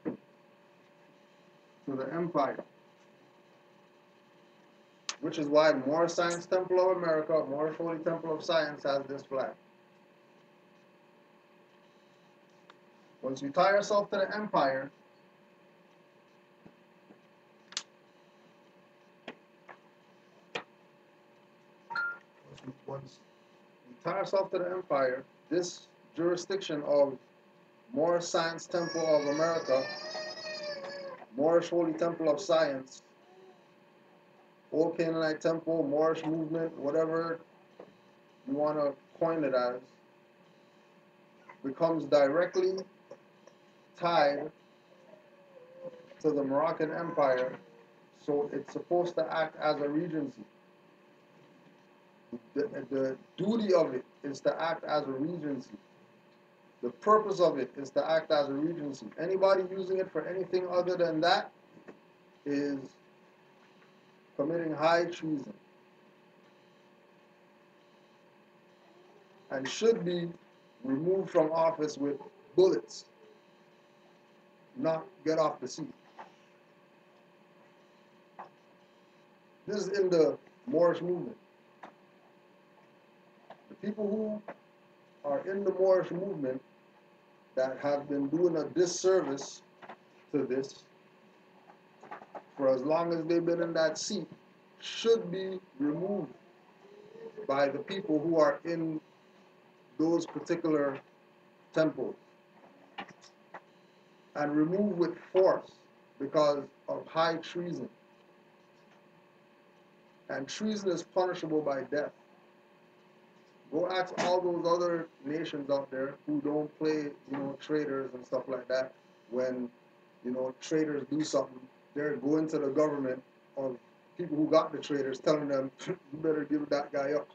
to the empire, which is why Moorish Science Temple of America, Moorish Holy Temple of Science has this flag. Once we tie ourselves to the empire, once we tie ourselves to the empire, this jurisdiction of Moorish Science Temple of America, Moorish Holy Temple of Science, Old Canaanite Temple, Moorish Movement, whatever you want to coin it as, becomes directly tied to the Moroccan Empire, so it's supposed to act as a regency. The duty of it is to act as a regency. The purpose of it is to act as a regency. Anybody using it for anything other than that is committing high treason and should be removed from office with bullets, not get off the seat. This is in the Moorish movement. The people who are in the Moorish movement that have been doing a disservice to this for as long as they've been in that seat should be removed by the people who are in those particular temples and removed with force because of high treason. And treason is punishable by death. Go ask all those other nations out there who don't play, traitors and stuff like that. When, traitors do something, they're going to the government of people who got the traitors, telling them, you better give that guy up,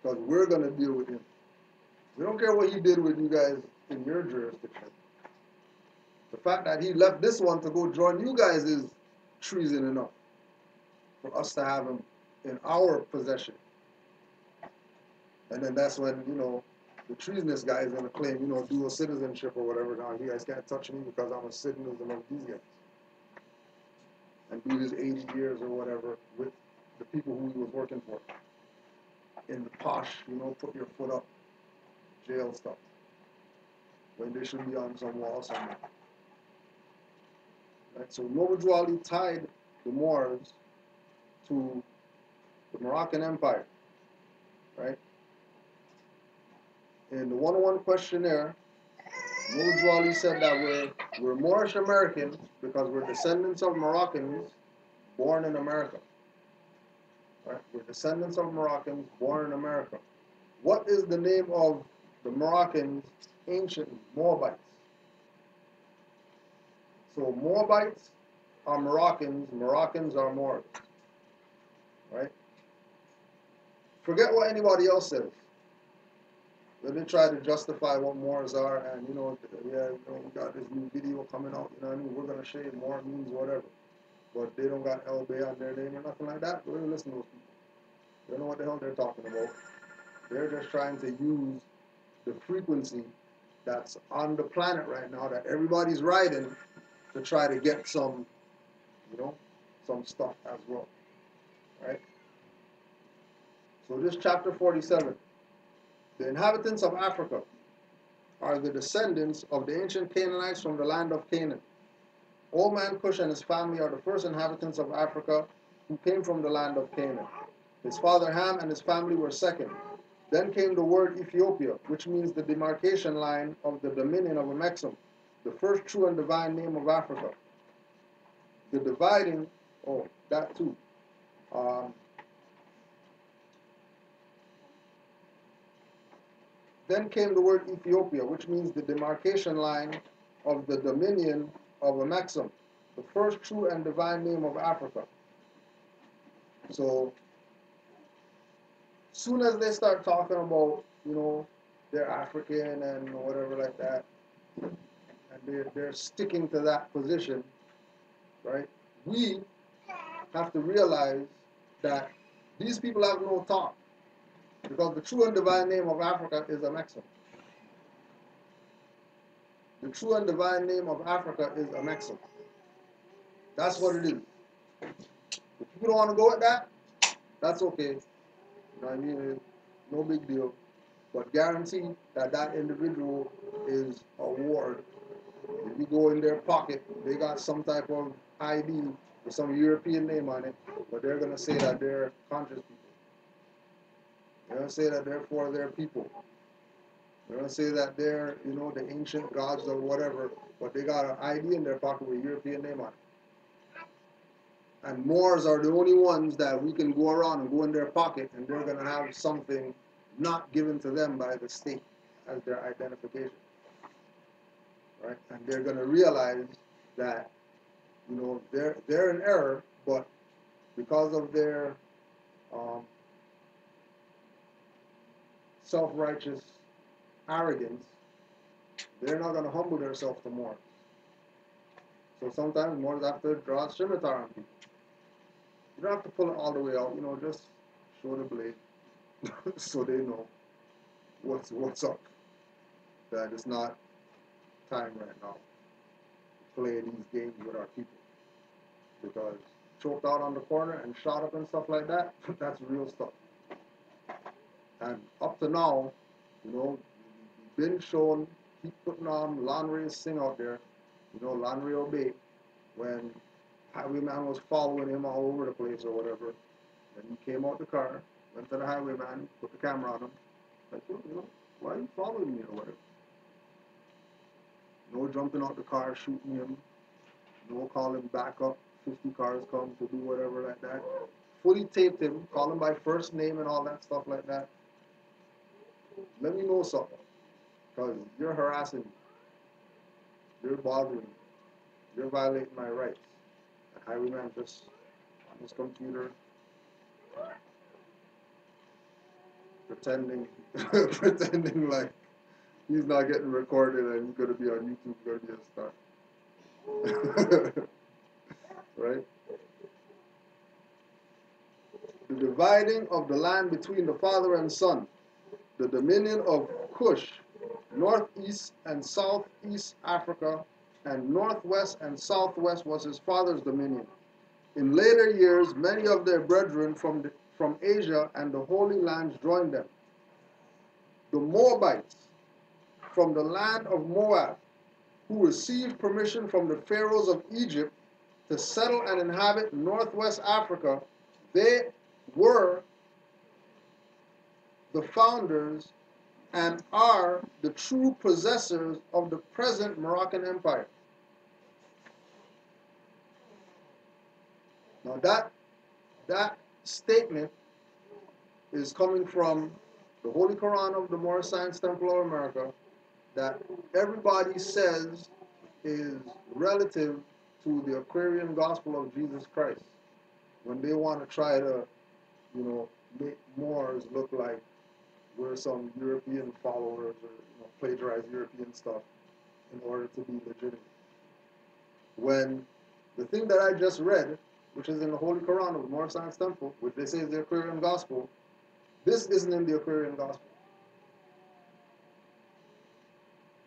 because we're going to deal with him. We don't care what he did with you guys in your jurisdiction. The fact that he left this one to go join you guys is treason enough for us to have him in our possession. And then that's when, the treasonous guy is going to claim, dual citizenship or whatever. Now, you guys can't touch me because I'm a citizen of these guys. And do his 80 years or whatever with the people who he was working for. In the posh, put your foot up, jail stuff. When they should be on some wall somewhere. Right? So Noble Ali tied the Moors to the Moroccan Empire. Right? In the 101 questionnaire, Noble Ali said that we're Moorish Americans because we're descendants of Moroccans born in America. Right? We're descendants of Moroccans born in America. What is the name of the Moroccans, ancient Moabites? So Moabites are Moroccans, Moroccans are Moors. Right? Forget what anybody else says. When they try to justify what Moors are, and we got this new video coming out, we're gonna say Moor means whatever. But they don't got El Bay on their name or nothing like that. Don't even listen to those people. They don't know what the hell they're talking about. They're just trying to use the frequency that's on the planet right now that everybody's riding to try to get some, some stuff as well. Right? So this chapter 47. The inhabitants of Africa are the descendants of the ancient Canaanites from the land of Canaan. Old man Cush and his family are the first inhabitants of Africa who came from the land of Canaan. His father Ham and his family were second. Then came the word Ethiopia, which means the demarcation line of the dominion of Amexem, the first true and divine name of Africa. The dividing, that too. Then came the word Ethiopia, which means the demarcation line of the dominion of Amexem, the first true and divine name of Africa. So, soon as they start talking about, they're African and whatever like that, and they're sticking to that position, right? We have to realize that these people have no thought, because the true and divine name of Africa is Amexem. The true and divine name of Africa is Amexem. That's what it is. If you don't want to go with that, that's okay. You know what I mean? No big deal. But guarantee that that individual is a ward. If you go in their pocket, they got some type of ID with some European name on it, but they're going to say that they're conscious people. They're going to say that they're for their people. They're going to say that they're, the ancient gods or whatever, but they got an ID in their pocket with a European name on it. And Moors are the only ones that we can go around and go in their pocket, and they're going to have something not given to them by the state as their identification. Right? And they're going to realize that, they're in error, but because of their self-righteous arrogance, they're not going to humble themselves to more. So sometimes Moors have to draw a scimitar on people. You don't have to pull it all the way out, just show the blade so they know what's up. That it's not time right now to play these games with our people. Because choked out on the corner and shot up and stuff like that, that's real stuff. And up to now, we've been shown, keep putting on Lanre's Sing out there, Lanre Obey, when Highwayman was following him all over the place or whatever. Then he came out the car, went to the highwayman, put the camera on him, like, why are you following me or whatever? No jumping out the car, shooting him, no calling back up, 50 cars come to do whatever like that. Fully taped him, call him by first name and all that stuff like that. Let me know something, because you're harassing me. You're bothering me. You're violating my rights. And highwayman just on his computer pretending pretending like he's not getting recorded and he's gonna be on YouTube, gonna be a star. Right? The dividing of the land between the father and son, the dominion of Cush, northeast and southeast Africa, and northwest and southwest was his father's dominion. In later years, many of their brethren from Asia and the Holy Lands joined them. The Moabites from the land of Moab, who received permission from the pharaohs of Egypt to settle and inhabit northwest Africa, they were the founders and are the true possessors of the present Moroccan Empire. Now that statement is coming from the Holy Quran of the Moorish Science Temple of America, that everybody says is relative to the Aquarian gospel of Jesus Christ, when they want to try to, make Moors look like we're some European followers or plagiarize European stuff in order to be legitimate. When the thing that I just read, which is in the Holy Quran of the Moorish Science Temple, which they say is the Aquarian gospel, this isn't in the Aquarian gospel.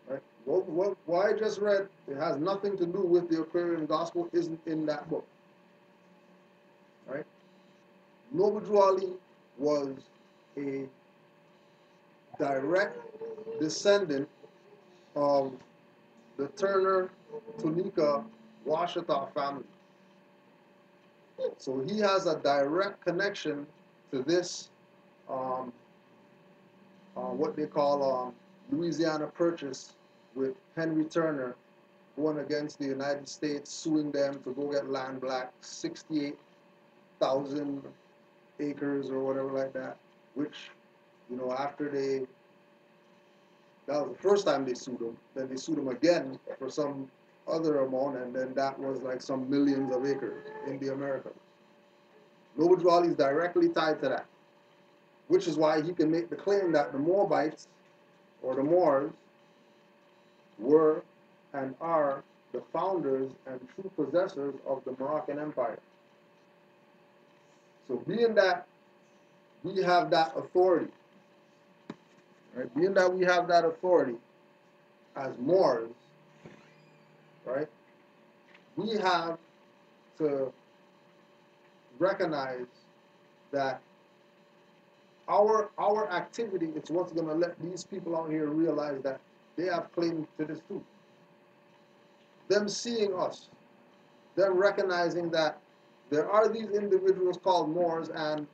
Right? What I just read, it has nothing to do with the Aquarian gospel, isn't in that book. Right? Noble Ali was a direct descendant of the Turner Tunica Washita family. So he has a direct connection to this, what they call Louisiana Purchase, with Henry Turner going against the United States, suing them to go get land back, 68,000 acres or whatever like that, which, after that was the first time they sued him, then they sued him again for some other amount, and then that was like some millions of acres in the Americas. Noble Drew Ali is directly tied to that, which is why he can make the claim that the Moabites, or the Moors, were and are the founders and true possessors of the Moroccan Empire. So being that we have that authority, right? Being that we have that authority as Moors, right? We have to recognize that our activity is what's going to let these people out here realize that they have claim to this too. Them seeing us, them recognizing that there are these individuals called Moors, and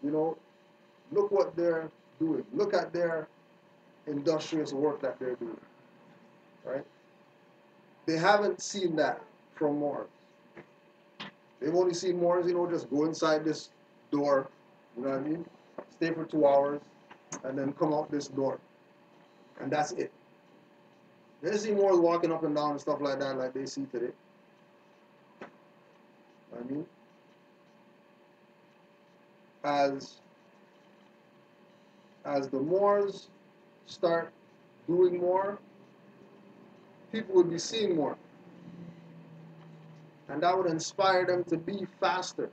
look what they're doing. Look at their industrious work that they're doing, right? They haven't seen that from Moors. They've only seen Moors, just go inside this door, you know what I mean? Stay for 2 hours, and then come out this door. And that's it. They see Moors walking up and down and stuff like that, like they see today. You know what I mean? As the Moors start doing more, people would be seeing more. And that would inspire them to be faster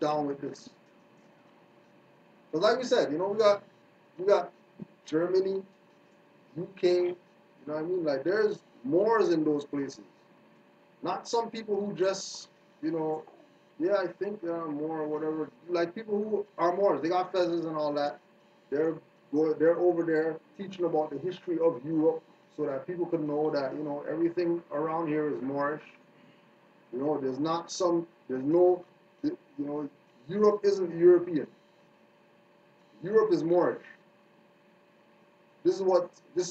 down with this. But like we said, we got Germany, UK, you know what I mean? Like there's Moors in those places. Not some people who just, yeah, I think there are more or whatever. Like people who are Moors, they got feathers and all that. They're they're over there teaching about the history of Europe so that people could know that, everything around here is Moorish. There's no, Europe isn't European. Europe is Moorish. This is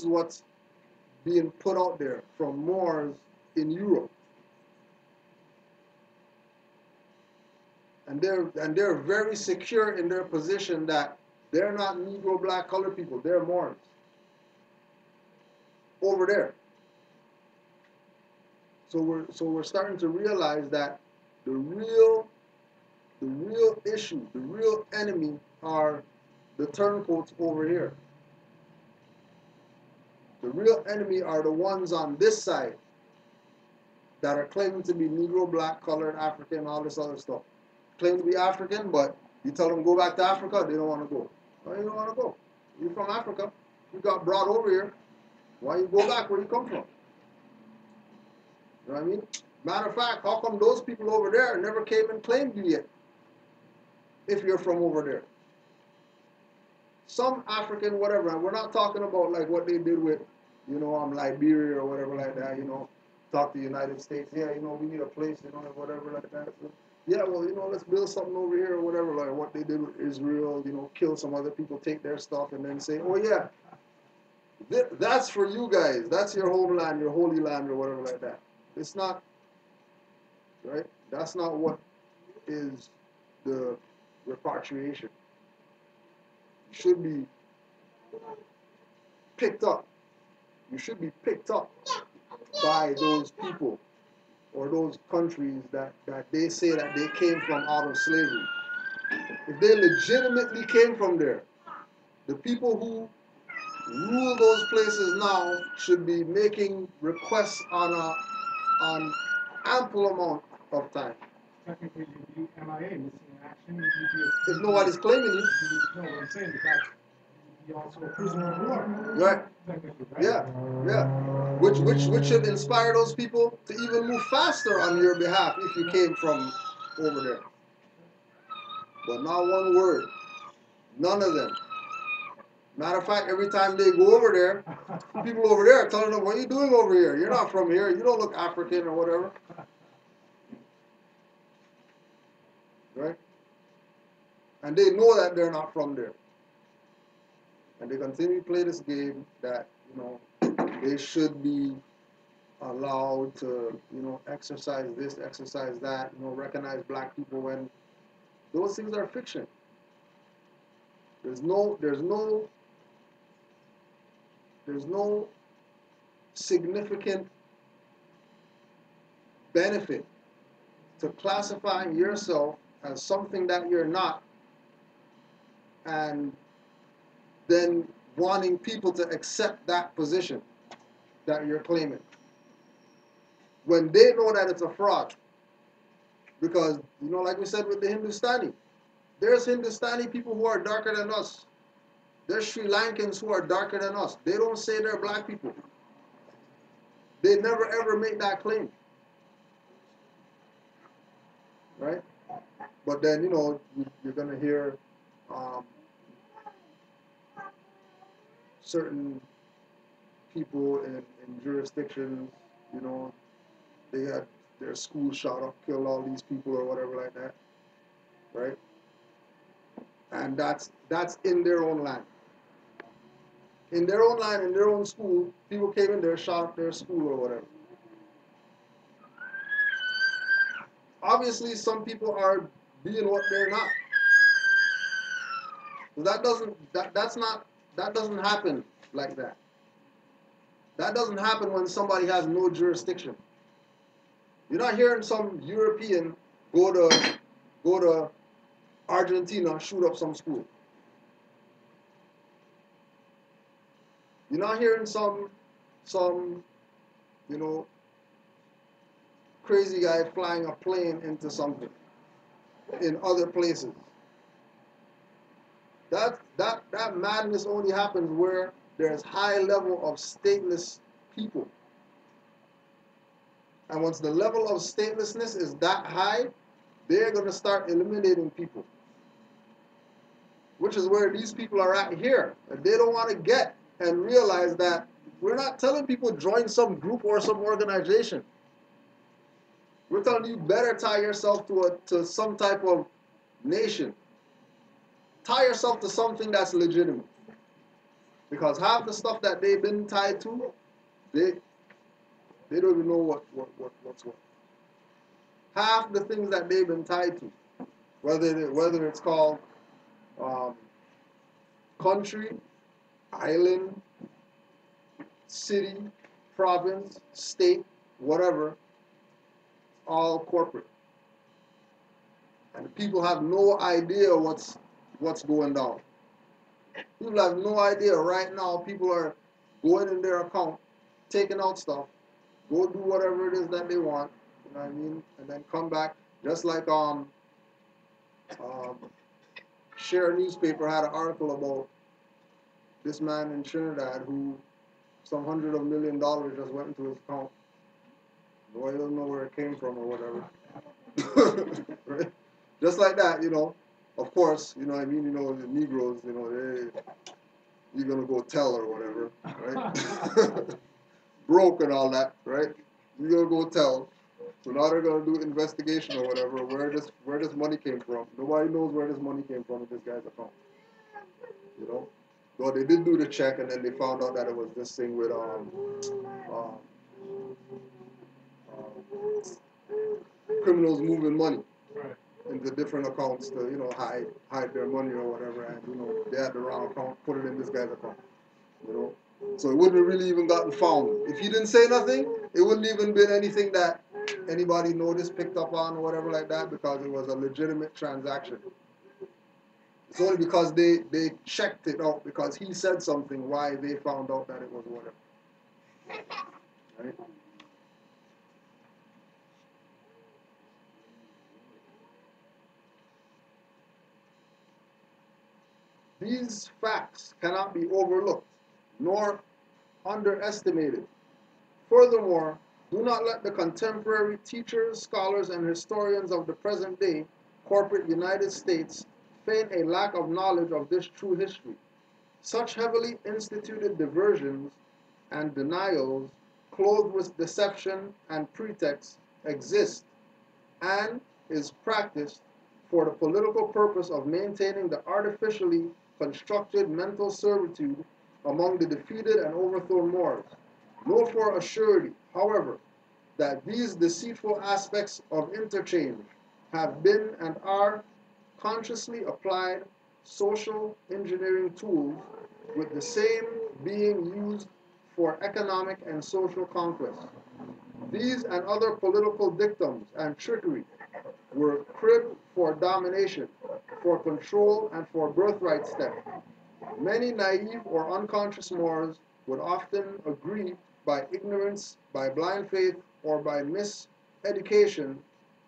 what's being put out there from Moors in Europe. And they're very secure in their position that they're not Negro, black, colored people. They're Moors over there. So we're starting to realize that the real issue, the real enemy are the turncoats over here. The real enemy are the ones on this side that are claiming to be Negro, black, colored, African, all this other stuff. Claim to be African, but you tell them go back to Africa, they don't want to go. Why you don't want to go? You're from Africa. You got brought over here. Why you go back where you come from? You know what I mean? Matter of fact, how come those people over there never came and claimed you yet? If you're from over there. Some African whatever, and we're not talking about like what they did with, Liberia or whatever like that, talk to the United States, yeah, we need a place, whatever like that. So, yeah, well, let's build something over here or whatever, like what they did with Israel, kill some other people, take their stuff, and then say, oh yeah, that's for you guys, that's your homeland, your holy land or whatever like that. It's not, right? That's not what is the repatriation. You should be picked up. You should be picked up by those people or those countries that they say that they came from out of slavery. If they legitimately came from there, the people who rule those places now should be making requests on ample amount of time. Technically, you'd be MIA, missing in action. If nobody's claiming you. No, what I'm saying is that you'd be also a prisoner of war. Right. Technically, right? Yeah. Which should inspire those people to even move faster on your behalf if you came from over there. But not one word. None of them. Matter of fact, every time they go over there, people over there are telling them, what are you doing over here? You're not from here. You don't look African or whatever. Right? And they know that they're not from there. And they continue to play this game that, they should be allowed to, exercise this, exercise that, recognize black people when those things are fiction. There's no significant benefit to classifying yourself as something that you're not and then wanting people to accept that position that you're claiming. When they know that it's a fraud. Because, like we said with the Hindustani, there's Hindustani people who are darker than us. There's Sri Lankans who are darker than us. They don't say they're black people. They never ever make that claim. Right? But then, you're going to hear certain people in jurisdictions, they had their school shot up, killed all these people or whatever like that. Right? And that's in their own land. In their own land, in their own school, people came in there, shot up their school or whatever. Obviously, some people are being what they're not. That doesn't happen like that. That doesn't happen when somebody has no jurisdiction. You're not hearing some European go to Argentina, shoot up some school. You're not hearing some, you know, crazy guy flying a plane into something in other places. That madness only happens where there's high level of stateless people. And once the level of statelessness is that high, they're going to start eliminating people, which is where these people are at here. And they don't want to get and realize that we're not telling people join some group or some organization. We're telling you better tie yourself to some type of nation. Tie yourself to something that's legitimate. Because half the stuff that they've been tied to, they don't even know what's what. Half the things that they've been tied to, whether it's called um, country, island, city, province, state, whatever, all corporate. And people have no idea what's going down. People have no idea right now. People are going in their account, taking out stuff, go do whatever it is that they want, you know what I mean, and then come back. Just like Share newspaper had an article about this man in Trinidad who some $100 of million just went into his account. Boy, don't know where it came from or whatever. Right? Just like that, you know. Of course, you know what I mean. You know the Negroes, you know, you're gonna go tell or whatever, right? Broke and all that, right? You're gonna go tell. So now they're gonna do investigation or whatever where this money came from. Nobody knows where this money came from in this guy's account. You know? Well, they did do the check and then they found out that it was this thing with um, criminals moving money into different accounts to, you know, hide their money or whatever, and you know, they had the wrong account, put it in this guy's account. You know? So it wouldn't have really even gotten found. If he didn't say nothing, it wouldn't even been anything that anybody noticed, picked up on, or whatever like that, because it was a legitimate transaction. It's only because they checked it out because he said something why they found out that it was whatever. Right? These facts cannot be overlooked nor underestimated. Furthermore, do not let the contemporary teachers, scholars, and historians of the present day corporate United States feign a lack of knowledge of this true history. Such heavily instituted diversions and denials, clothed with deception and pretext, exist and is practiced for the political purpose of maintaining the artificially constructed mental servitude among the defeated and overthrown Moors. Know for a surety, however, that these deceitful aspects of interchange have been and are consciously applied social engineering tools, with the same being used for economic and social conquest. These and other political dictums and trickery were cribbed for domination, for control, and for birthright theft. Many naive or unconscious Moors would often agree by ignorance, by blind faith, or by miseducation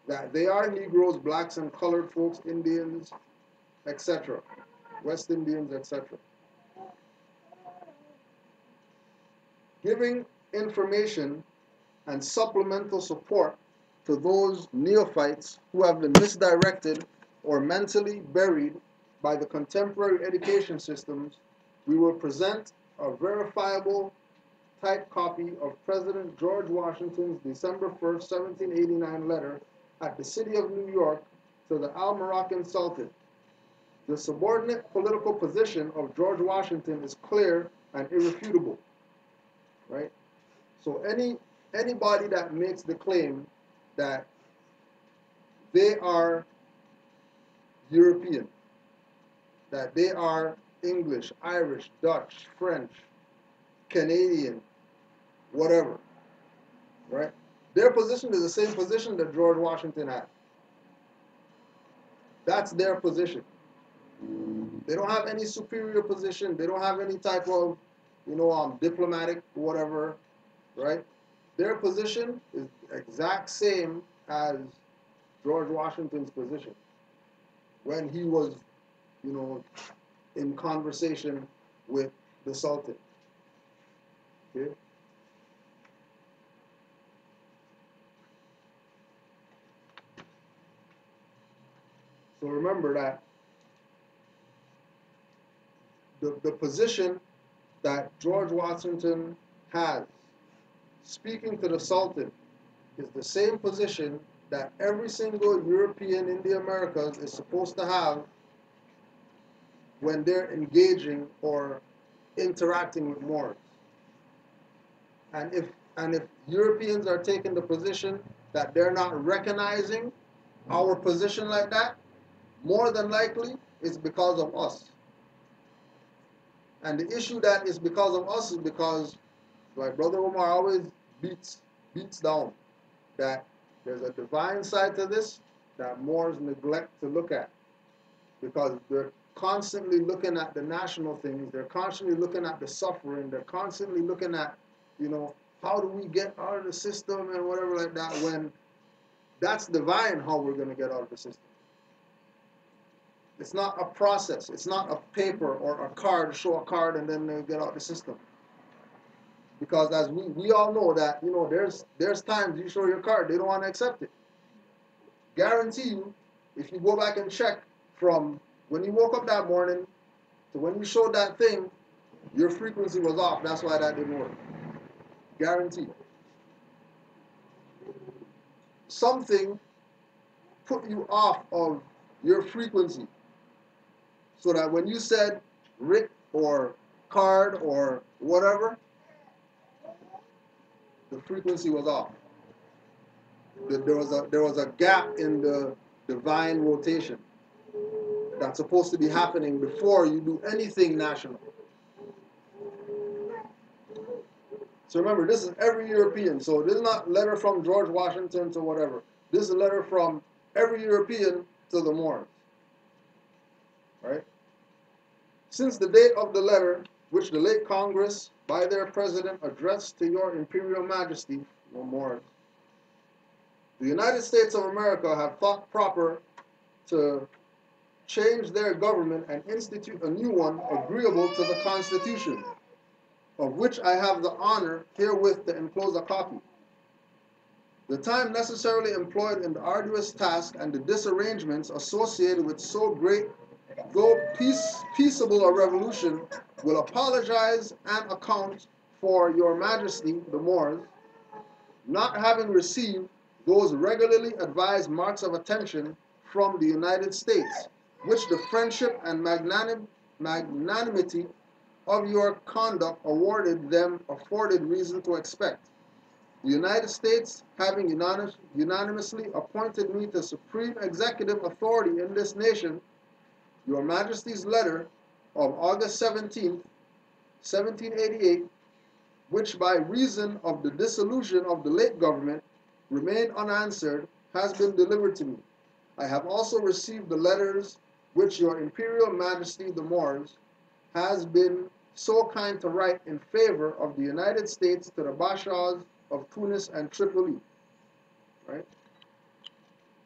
that they are Negroes, blacks, and colored folks, Indians, etc., West Indians, etc. Giving information and supplemental support to those neophytes who have been misdirected or mentally buried by the contemporary education systems, we will present a verifiable typed copy of President George Washington's December 1st, 1789 letter at the city of New York to the Al-Moroccan Sultan. The subordinate political position of George Washington is clear and irrefutable, right? So anybody that makes the claim that they are European, that they are English, Irish, Dutch, French, Canadian, whatever, right? Their position is the same position that George Washington had. That's their position. They don't have any superior position. They don't have any type of diplomatic, whatever, right? Their position is the exact same as George Washington's position when he was, you know, in conversation with the Sultan. Okay? So remember that the position that George Washington has speaking to the Sultan is the same position that every single European in the Americas is supposed to have when they're engaging or interacting with Moors. And if Europeans are taking the position that they're not recognizing our position like that, more than likely it's because of us. And the issue that is because of us is because, like Brother Omar always beats down, that there's a divine side to this that Moors neglect to look at, because they're constantly looking at the national things, they're constantly looking at the suffering, they're constantly looking at, how do we get out of the system and whatever like that, when that's divine how we're going to get out of the system. It's not a process. It's not a paper or a card, show a card and then they get out of the system. Because as we all know that, there's times you show your card, they don't want to accept it. Guarantee you, if you go back and check from when you woke up that morning to when you showed that thing, your frequency was off. That's why that didn't work. Guaranteed. Something put you off of your frequency, so that when you said writ or card or whatever, the frequency was off. There was a gap in the divine rotation that's supposed to be happening before you do anything national. So remember, this is every European. So this is not a letter from George Washington to whatever. This is a letter from every European to the Moors. Right? Since the date of the letter, which the late Congress, by their president, addressed to your Imperial Majesty, no Moors, the United States of America have thought proper to change their government and institute a new one agreeable to the Constitution, of which I have the honor herewith to enclose a copy. The time necessarily employed in the arduous task and the disarrangements associated with so great, though peaceable a revolution, will apologize and account for your Majesty, the Moors, not having received those regularly advised marks of attention from the United States, which the friendship and magnanimity of your conduct afforded reason to expect. The United States, having unanimously appointed me the supreme executive authority in this nation, your Majesty's letter of August 17th, 1788, which by reason of the dissolution of the late government remained unanswered, has been delivered to me. I have also received the letters which your Imperial Majesty the Moors has been so kind to write in favor of the United States to the Bashars of Tunis and Tripoli. Right?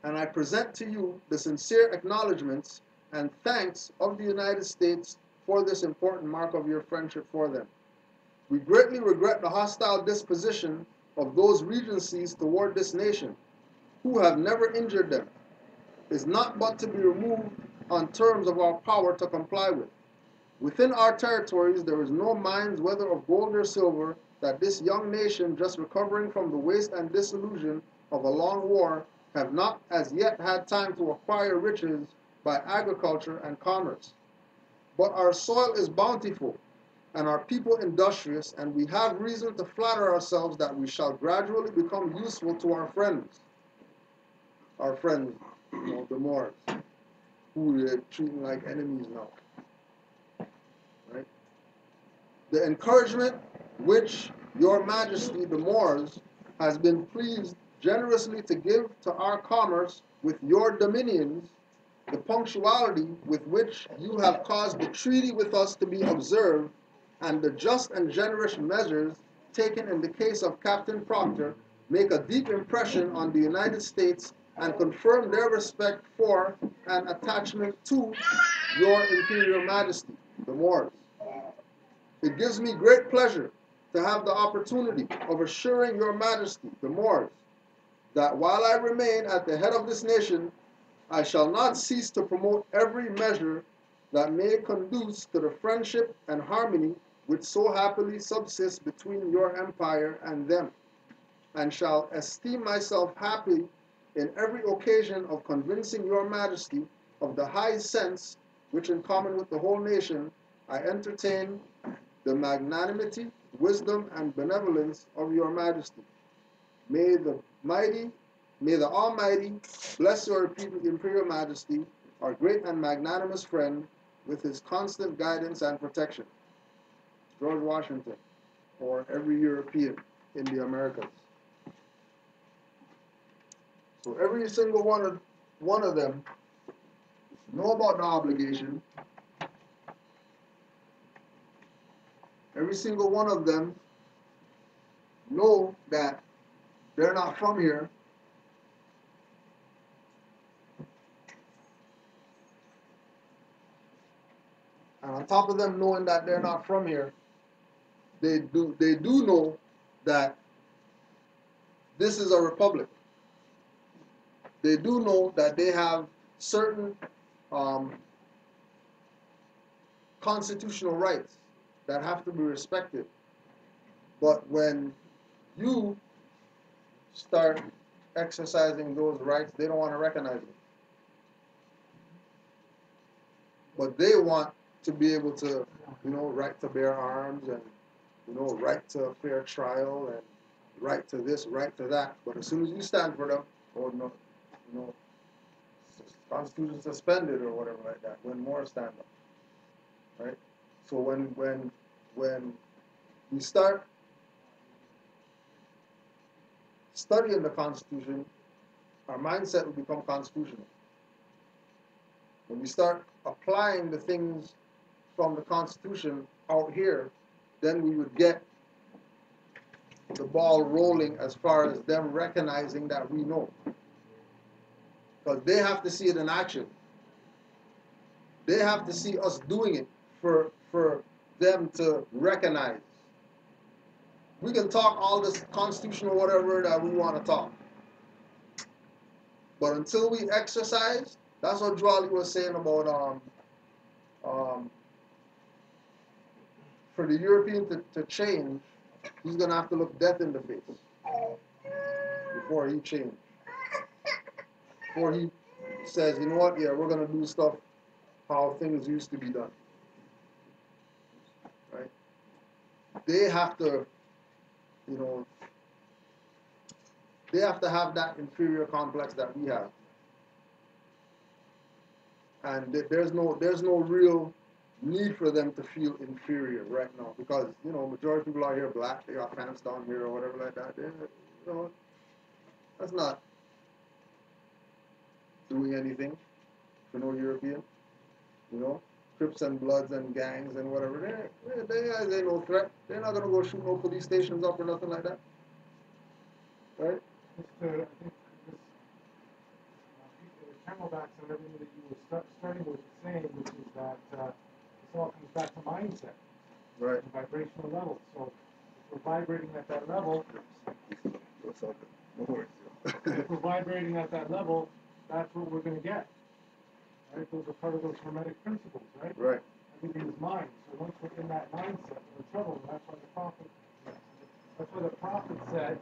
And I present to you the sincere acknowledgments and thanks of the United States for this important mark of your friendship for them. We greatly regret the hostile disposition of those regencies toward this nation, who have never injured them, is not but to be removed on terms of our power to comply with. Within our territories there is no mines, whether of gold or silver, that this young nation, just recovering from the waste and disillusion of a long war, have not as yet had time to acquire riches by agriculture and commerce. But our soil is bountiful, and our people industrious, and we have reason to flatter ourselves that we shall gradually become useful to our friends, the Moors, who we're treating like enemies now. Right? The encouragement which your Majesty, the Moors, has been pleased generously to give to our commerce with your dominions, the punctuality with which you have caused the treaty with us to be observed, and the just and generous measures taken in the case of Captain Proctor make a deep impression on the United States and confirm their respect for and attachment to your Imperial Majesty, the Moors. It gives me great pleasure to have the opportunity of assuring your Majesty, the Moors, that while I remain at the head of this nation, I shall not cease to promote every measure that may conduce to the friendship and harmony which so happily subsists between your empire and them, and shall esteem myself happy in every occasion of convincing your Majesty of the high sense which, in common with the whole nation, I entertain the magnanimity, wisdom, and benevolence of your Majesty. May the mighty, may the Almighty bless your Imperial Majesty, our great and magnanimous friend, with his constant guidance and protection. George Washington, or every European in the Americas. So every single one of them know about the obligation. Every single one of them know that they're not from here. And on top of them knowing that they're not from here, they do know that this is a republic. They do know that they have certain constitutional rights that have to be respected. But when you start exercising those rights, they don't want to recognize it. But they want to be able to, right to bear arms and, right to a fair trial and right to this, right to that. But as soon as you stand for them, or no, Constitution suspended or whatever like that, when more stand up, right? So when we start studying the Constitution, our mindset will become constitutional. When we start applying the things from the Constitution out here, then we would get the ball rolling as far as them recognizing that we know. Because they have to see it in action. They have to see us doing it for them to recognize. We can talk all this constitutional whatever that we want to talk. But until we exercise, that's what Drawley was saying about for the European to change, he's going to have to look death in the face before he changes. Before he says, you know what, yeah, we're going to do stuff how things used to be done. Right? They have to, they have to have that inferior complex that we have. And there's no real need for them to feel inferior right now because, majority of people out here black, they got pants down here or whatever like that. That's not doing anything for no European. Crips and Bloods and gangs and whatever. They no threat. They're not gonna go shoot no police stations up or nothing like that. Right? I think this, the camelbacks and everything that you were starting with saying, which is that this all comes back to mindset. Right. And vibrational levels. So if we're vibrating at that level, if we're vibrating at that level, that's what we're going to get. Right? Those are part of those hermetic principles, right? Right. Everything is mind. So once we're in that mindset, we're in trouble. That's why the prophet said,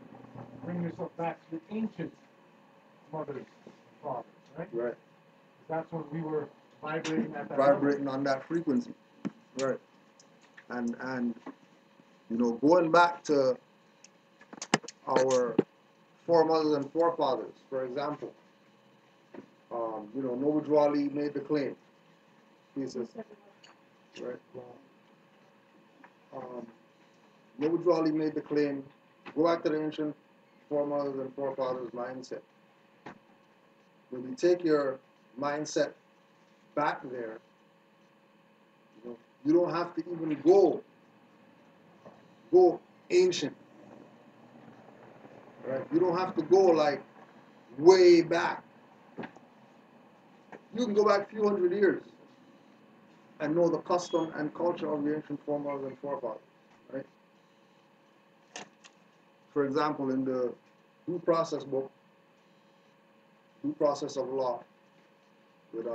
bring yourself back to the ancient mothers and fathers, right? Right. That's when we were vibrating at that vibrating level. On that frequency. Right. And going back to our foremothers and forefathers, for example, Noble Drawley made the claim. He says, right? Noble Drawley made the claim, go back to the ancient foremothers and forefathers mindset. When you take your mindset back there, you don't have to even go go ancient, right? You don't have to go like way back. You can go back a few hundred years and know the custom and culture of the ancient forefathers and forefathers, right? For example, in the due process book, due process of law, with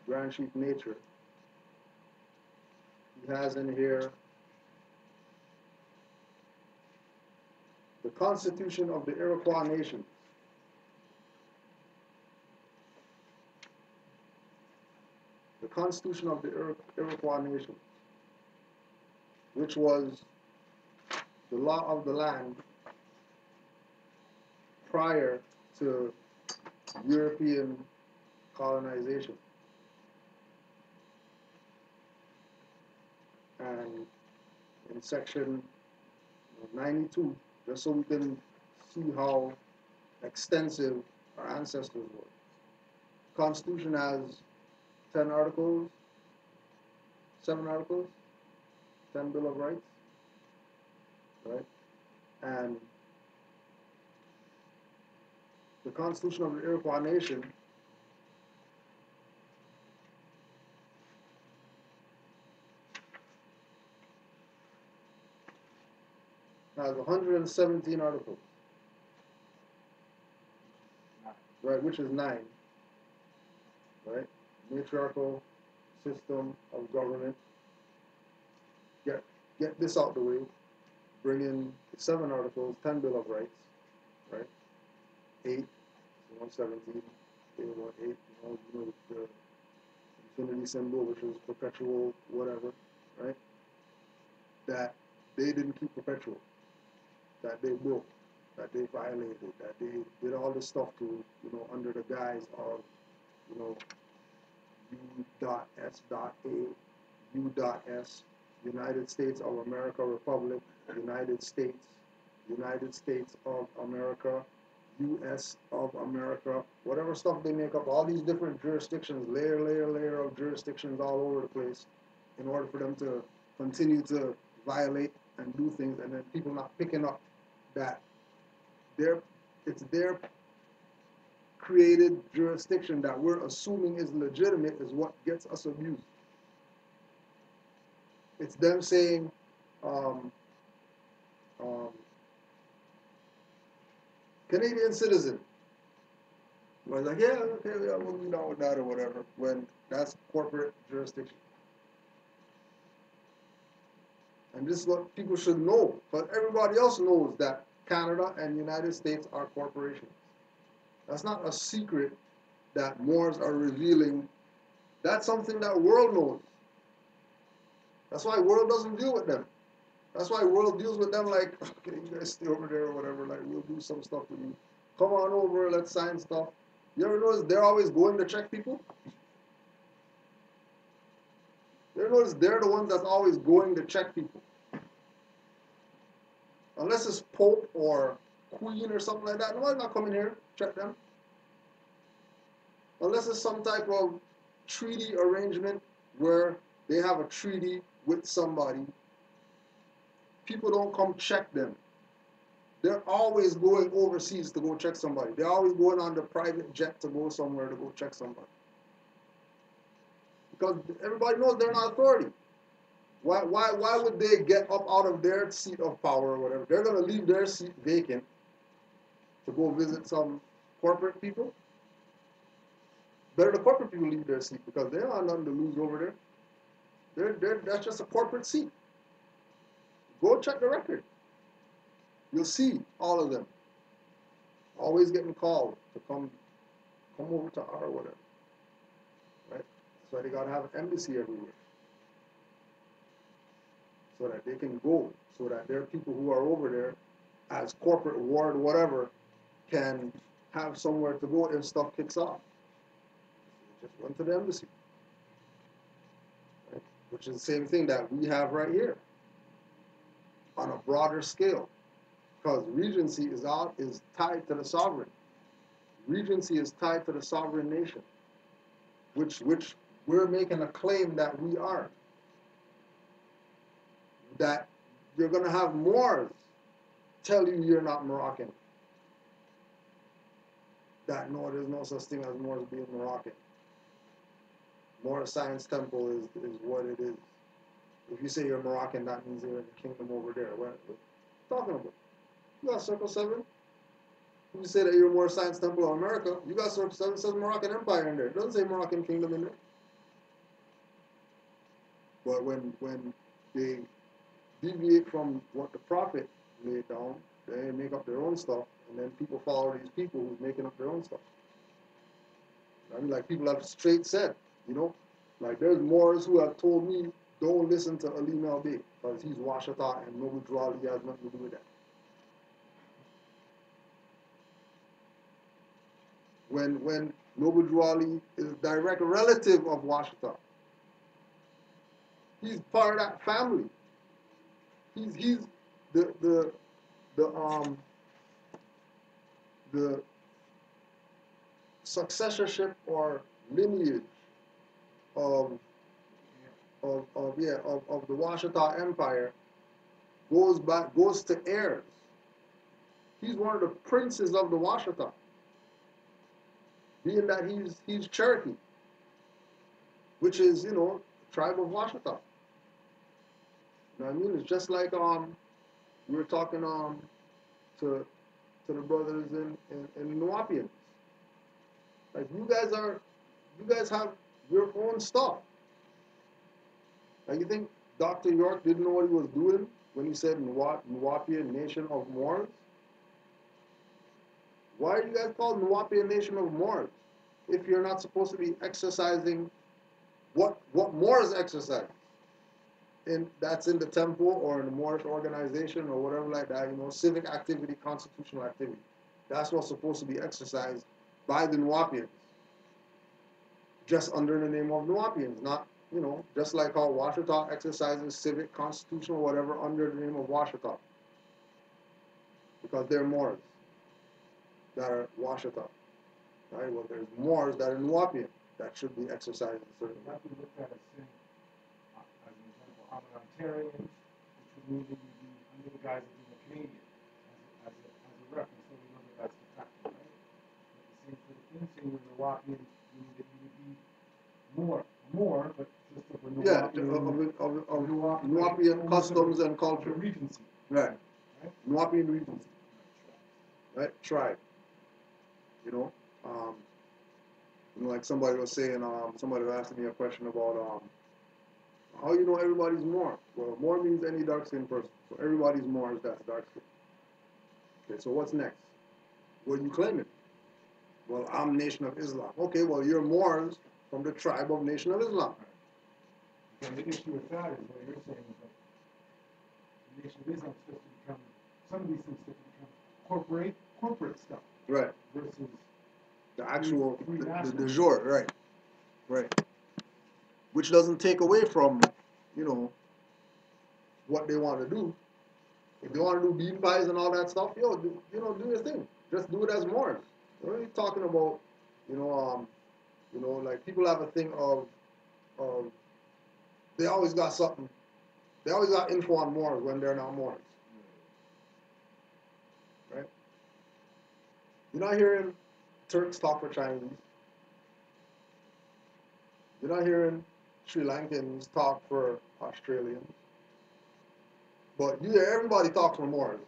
Grand Chief Nature, he has in here the Constitution of the Iroquois Nation. The Constitution of the Iroquois Nation, which was the law of the land prior to European colonization. And in section 92, just so we can see how extensive our ancestors were. The Constitution has 10 articles, 7 articles, 10 Bill of Rights, right? And the Constitution of the Iroquois Nation has 117 articles, right, which is 9, right? Matriarchal system of government. Get this out the way, bring in 7 articles, 10 Bill of Rights, right? 8, 117, 8, 8, the infinity symbol, which is perpetual, whatever, right? That they didn't keep perpetual, that they broke, that they violated, that they did all this stuff to, under the guise of, U.S.A, U.S, United States of America Republic, United States of America, U.S. of America, whatever stuff they make up, all these different jurisdictions, layer of jurisdictions all over the place, in order for them to continue to violate and do things, and then people not picking up that it's their created jurisdiction that we're assuming is legitimate is what gets us abused. It's them saying, Canadian citizen. I was like, yeah, okay, yeah, we'll be down with that or whatever, when that's corporate jurisdiction. And this is what people should know, but everybody else knows that Canada and United States are corporations. That's not a secret that Moors are revealing. That's something that the world knows. That's why the world doesn't deal with them. That's why the world deals with them like, okay, you guys stay over there or whatever, like, we'll do some stuff with you. Come on over, let's sign stuff. You ever notice they're always going to check people? You ever notice they're the ones that's always going to check people? Unless it's Pope or Queen or something like that, nobody's not coming here, check them. Unless it's some type of treaty arrangement where they have a treaty with somebody, people don't come check them. They're always going overseas to go check somebody. They're always going on the private jet to go somewhere to go check somebody. Because everybody knows they're not authority. Why would they get up out of their seat of power or whatever? They're going to leave their seat vacant to go visit some corporate people. Better the corporate people leave their seat because they don't have nothing to lose over there. That's just a corporate seat. Go check the record. You'll see all of them always getting called to come over to our whatever. Right? That's why they gotta have an embassy everywhere. So that they can go, so that there are people who are over there as corporate ward whatever can have somewhere to go if stuff kicks off. They just went to the embassy. Right? Which is the same thing that we have right here. On a broader scale. Because regency is tied to the sovereign. Regency is tied to the sovereign nation, which we're making a claim that we are. That you're going to have Moors tell you you're not Moroccan. That no, there's no such thing as Moors being Moroccan. Moor Science Temple is what it is. If you say you're Moroccan, that means you're in the kingdom over there. What are you talking about? You got Circle 7. If you say that you're Moor Science Temple of America, you got Circle 7, says Moroccan Empire in there. It doesn't say Moroccan Kingdom in there. But when they deviate from what the prophet laid down, they make up their own stuff, and then people follow these people who's making up their own stuff. I mean, like people have straight said, you know, like there's Moors who have told me, don't listen to Ali Melbe because he's Washata and Noble Drawali has nothing to do with that. When Noble Drawali is a direct relative of Washata, he's part of that family. He's the the the successorship or lineage of of the Washita Empire goes to heirs. He's one of the princes of the Washita, being that he's Cherokee, which is, you know, tribe of Washita. You know what I mean? It's just like we were talking to the brothers in Nuwapians. Like you guys have your own stuff. Like you think Dr. York didn't know what he was doing when he said Nuwapian Nation of Moors? Why are you guys called Nuwapian Nation of Moors if you're not supposed to be exercising what Moors exercise? That's in the temple or in the Moorish organization or whatever like that, you know, civic activity, constitutional activity. That's what's supposed to be exercised by the Nuwapians, just under the name of Nuwapians, not, you know, just like how Washita exercises civic, constitutional, whatever, under the name of Washita, because they're Moors that are Washita, right? Well, there's Moors that are Nuwapian that should be exercised in certain You have to look at it saying, as an example, I'm an Ontarian, which would mean that you'd be under the guise of being a Canadian, as a reference, so we know that that's the factor, right? But the same for the thing, saying you're Nawapian, meaning that you would be more, but just of a Nawapian, of Nuwapian customs and culture. Regency. Right. Right? Nuwapian Regency. Right? Tribe. You know? Like somebody was saying, somebody was asking me a question about how you know everybody's Moor. Well, Moor means any dark-skinned person. So everybody's Moor is that's dark-skinned. Okay, so what's next? What are you claiming? Well, I'm Nation of Islam. Okay, well, you're Moors from the tribe of Nation of Islam. And the issue with that is what you're saying is that the Nation of Islam is supposed to become, some of these things supposed to become corporate stuff. Right. Versus the actual, the jour, right. Right. Which doesn't take away from, you know, what they want to do. If they want to do bean pies and all that stuff, do your thing. Just do it as Moors. What are you talking about? Like people have a thing of they always got something. They always got info on Moors when they're not Moors. Right? You're not hearing Turks talk for Chinese. You're not hearing Sri Lankans talk for Australians. But you hear everybody talks for Moors.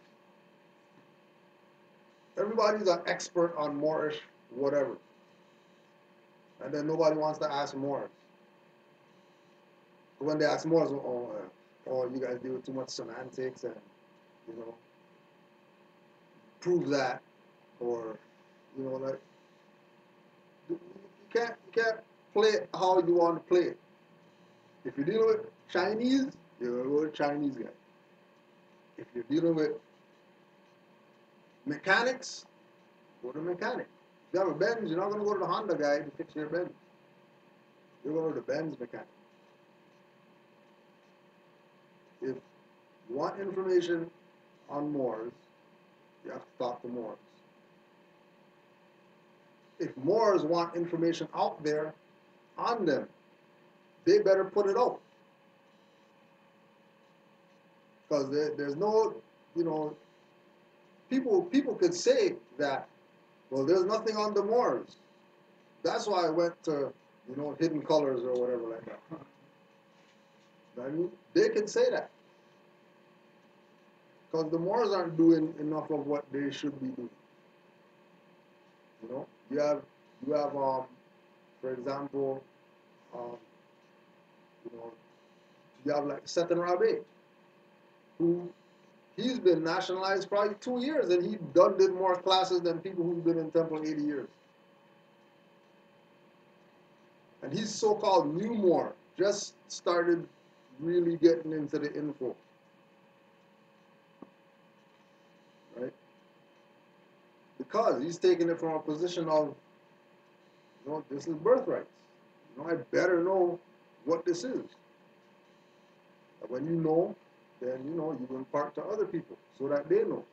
Everybody's an expert on Moorish whatever. And then nobody wants to ask Moors. When they ask Moors, you guys deal with too much semantics and, prove that. Or, like, you can't play it how you want to play it. If you're dealing with Chinese, you're going to go to Chinese guy. If you're dealing with mechanics, go to mechanic. If you have a Benz, you're not going to go to the Honda guy to fix your Benz. You're going to the Benz mechanic. If you want information on Moors, you have to talk to Moors. If Moors want information out there on them, they better put it out. Because there's no, you know, people could say that, well, there's nothing on the Moors. That's why I went to, you know, Hidden Colors or whatever like that. I mean, they can say that. Because the Moors aren't doing enough of what they should be doing. You know, you have for example, um, you know, you have like Seton Rabe, who he's been nationalized probably 2 years, and he did more classes than people who've been in Temple 80 years. And he's so-called new Moor, just started really getting into the info, right? Because he's taking it from a position of, you know, this is birthrights. You know, I better know what this is. And when you know, then you know you impart to other people so that they know,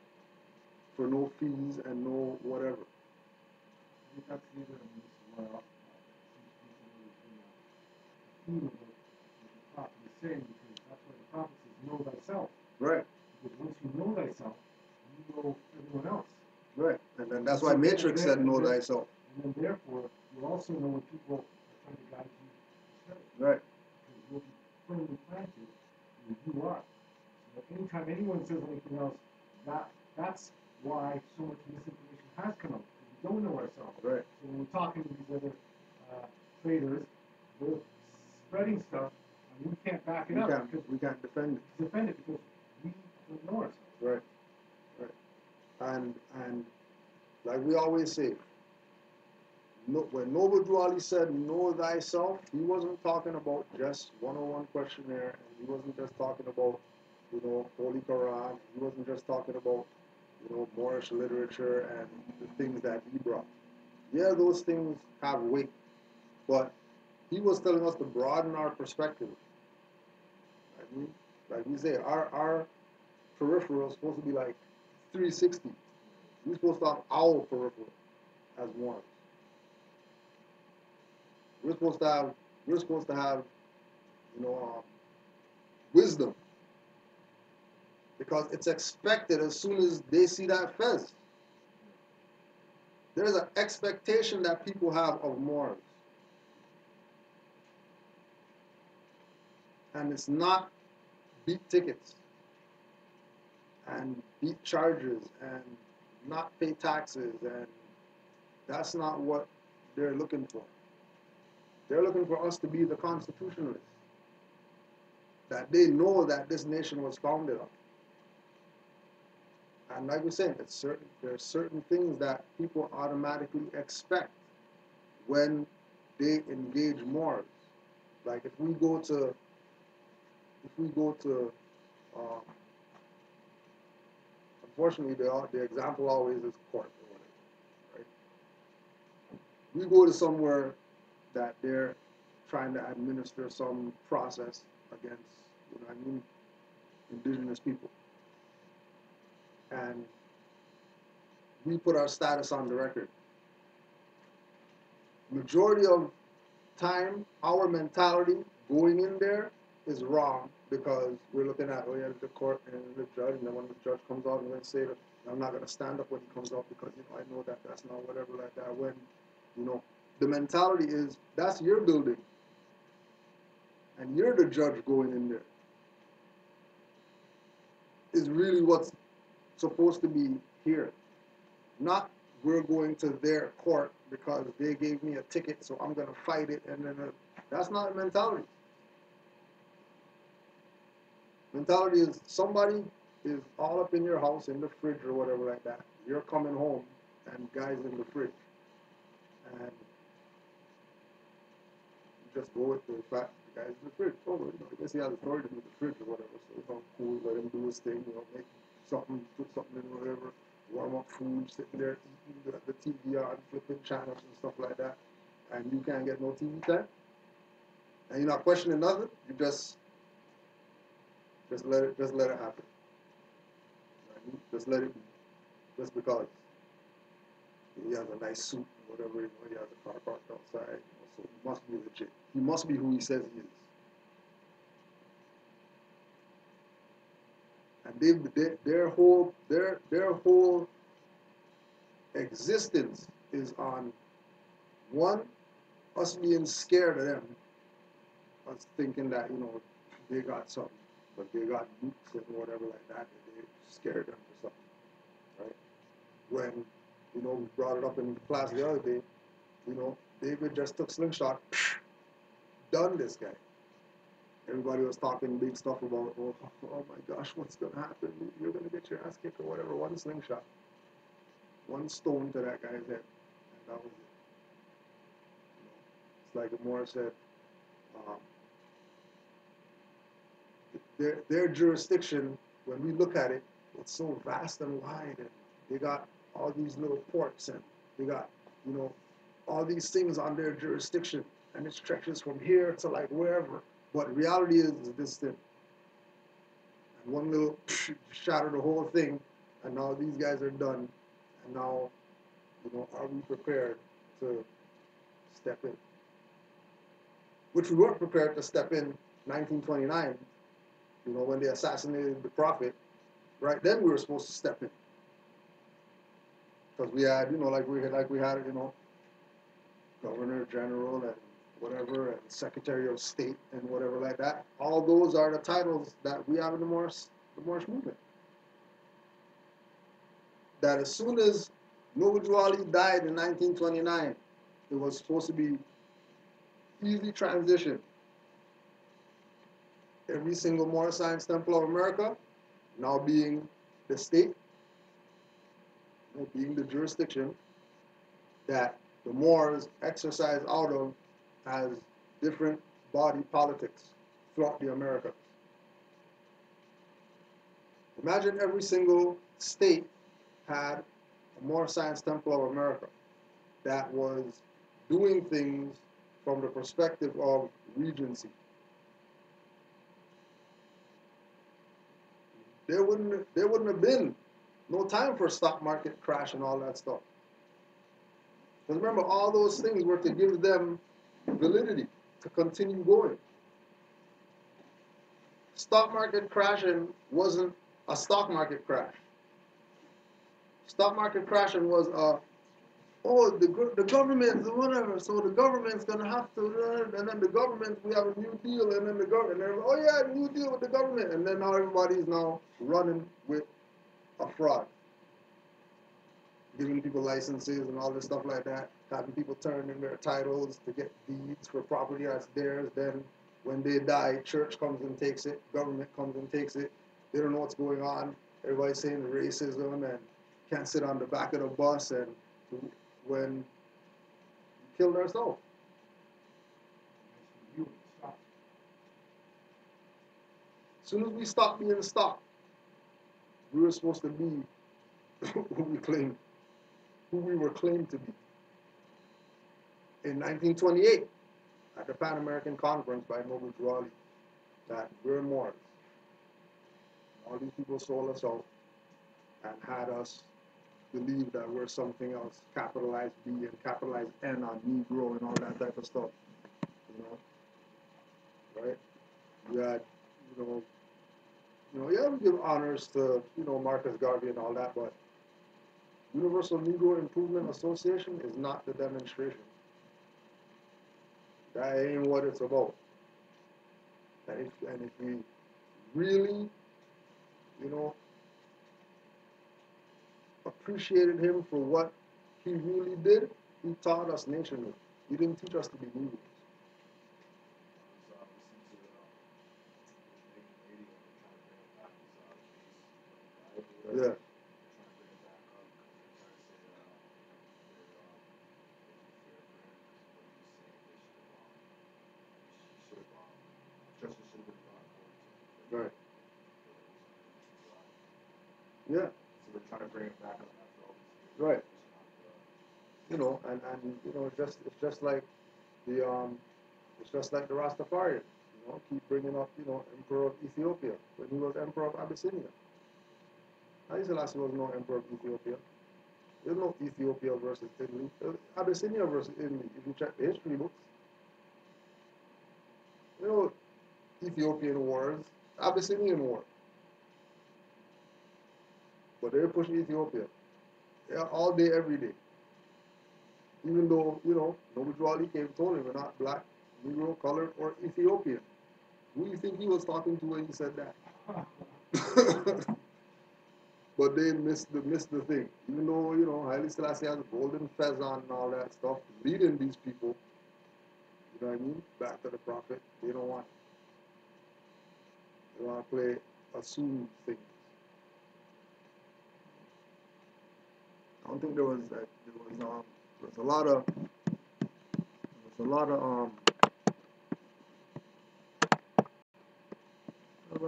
for no fees and no whatever. I think that's the other, I mean, this is why I seems to be the prophet is saying, because that's why the prophet says, know thyself. Right. Because once you know thyself, you know everyone else. Right. And then that's why Matrix said, know thyself. And then therefore, you also know when people are trying to guide you astray. Right. Because you'll be firmly planted where you are. So anytime anyone says anything else, that's why so much misinformation has come out. Because we don't know ourselves. Right. So when we're talking to these other traders, they're spreading stuff, and we can't back it up. We can't defend it. Defend it because we don't know ourselves. Right. Right. And like we always say, no, when Noble Drew Ali said, know thyself, he wasn't talking about just 101 questionnaire, and he wasn't just talking about, you know, Holy Quran, he wasn't just talking about, you know, Moorish literature and the things that he brought. Yeah, those things have weight, but he was telling us to broaden our perspective. I mean, like we say, our peripheral is supposed to be like 360. We're supposed to have our peripheral as one. We're supposed to have, you know, wisdom, because it's expected as soon as they see that fez. There's an expectation that people have of Moors, and it's not beat tickets and beat charges and not pay taxes, and that's not what they're looking for. They're looking for us to be the constitutionalists that they know that this nation was founded on. And like we're saying, there are certain things that people automatically expect when they engage Moors. Like if we go to, um, unfortunately, the example always is court or whatever, right? We go to somewhere that they're trying to administer some process against, you know what I mean, indigenous people. And we put our status on the record. Majority of time, our mentality going in there is wrong, because we're looking at, oh yeah, the court and the judge, and then when the judge comes out and then say that I'm not going to stand up when he comes out because, you know, I know that that's not whatever like that. When, you know, the mentality is that's your building, and you're the judge going in there, is really what's supposed to be here. Not we're going to their court because they gave me a ticket, so I'm going to fight it, and then that's not a mentality. Mentality is somebody is all up in your house in the fridge or whatever like that. You're coming home and guys in the fridge, and you just go with the fact the guy's in the fridge. Oh, you know, I guess he has authority with the fridge or whatever. So it's all cool. Let him do his thing. You know, make something, put something in whatever. Warm up food, sitting there eating the TV on, flipping channels and stuff like that, and you can't get no TV time, and you're not questioning nothing. You just let it happen. Right? Just let it be. Just because he has a nice suit or whatever, you know, he has a car parked outside, you know, so he must be legit. He must be who he says he is. and their whole existence is on one, us being scared of them, us thinking that they got something, but they got nukes and whatever like that, and they scared them for something, right? When we brought it up in class the other day, David just took slingshot, done this guy. Everybody was talking big stuff about, oh my gosh, what's gonna happen? You're gonna get your ass kicked or whatever. One slingshot, one stone to that guy's head, and that was it. It's like Moore said, um, their jurisdiction, when we look at it, it's so vast and wide, and they got all these little ports, and they got all these things on their jurisdiction, and it stretches from here to like wherever. But reality is this thing. And one little shatter the whole thing, and now these guys are done, and now are we prepared to step in? Which we weren't prepared to step in 1929, when they assassinated the prophet. Right then we were supposed to step in. Because we had, like we had, Governor General and whatever, and Secretary of State and whatever like that. All those are the titles that we have in the Moorish movement. That as soon as Noble Ali died in 1929, it was supposed to be easy transition. Every single Moorish Science Temple of America now being the state, being the jurisdiction that the Moors exercise out of as different body politics throughout the Americas. Imagine every single state had a Moorish Science Temple of America that was doing things from the perspective of regency. There wouldn't have been no time for stock market crash and all that stuff. Because remember, all those things were to give them validity to continue going. Stock market crashing wasn't a stock market crash. Stock market crashing was the government, whatever. So the government's gonna have to, and then the government, we have a new deal, and then the government, oh yeah, new deal with the government, and then now everybody's now running with a fraud, giving people licenses and all this stuff like that, having people turn in their titles to get deeds for property that's theirs. Then when they die, church comes and takes it, government comes and takes it. They don't know what's going on. Everybody's saying racism and can't sit on the back of the bus, and when you killed ourselves. As soon as we stopped being stopped, we were supposed to be who we were claimed to be. In 1928, at the Pan American Conference by Noble Ali, that we're Moors. All these people sold us out and had us believe that we're something else, capitalized B and capitalized N on Negro and all that type of stuff. Right? We had, yeah, we give honors to, Marcus Garvey and all that, but Universal Negro Improvement Association is not the demonstration. That ain't what it's about. And if we really, appreciated him for what he really did, he taught us nationhood. He didn't teach us to be Negroes. Yeah. Right. Yeah. So we're trying to bring it back up after all these years. Right. It's just like the Rastafarian. Keep bringing up, Emperor of Ethiopia when he was Emperor of Abyssinia. Haile Selassie was no Emperor of Ethiopia. There's no Ethiopia versus Italy. There's Abyssinia versus Italy. If you check the history books, Ethiopian wars, Abyssinian war. but they're pushing Ethiopia. Yeah, all day, every day. Even though, no majority came and told him we're not black, Negro, colored, or Ethiopian. Who do you think he was talking to when he said that? But they missed the thing. Even though, Haile Selassie has a golden fez on and all that stuff, leading these people, you know what I mean? Back to the prophet. They don't want it. They want to play assumed things. I don't think there was a lot of a lot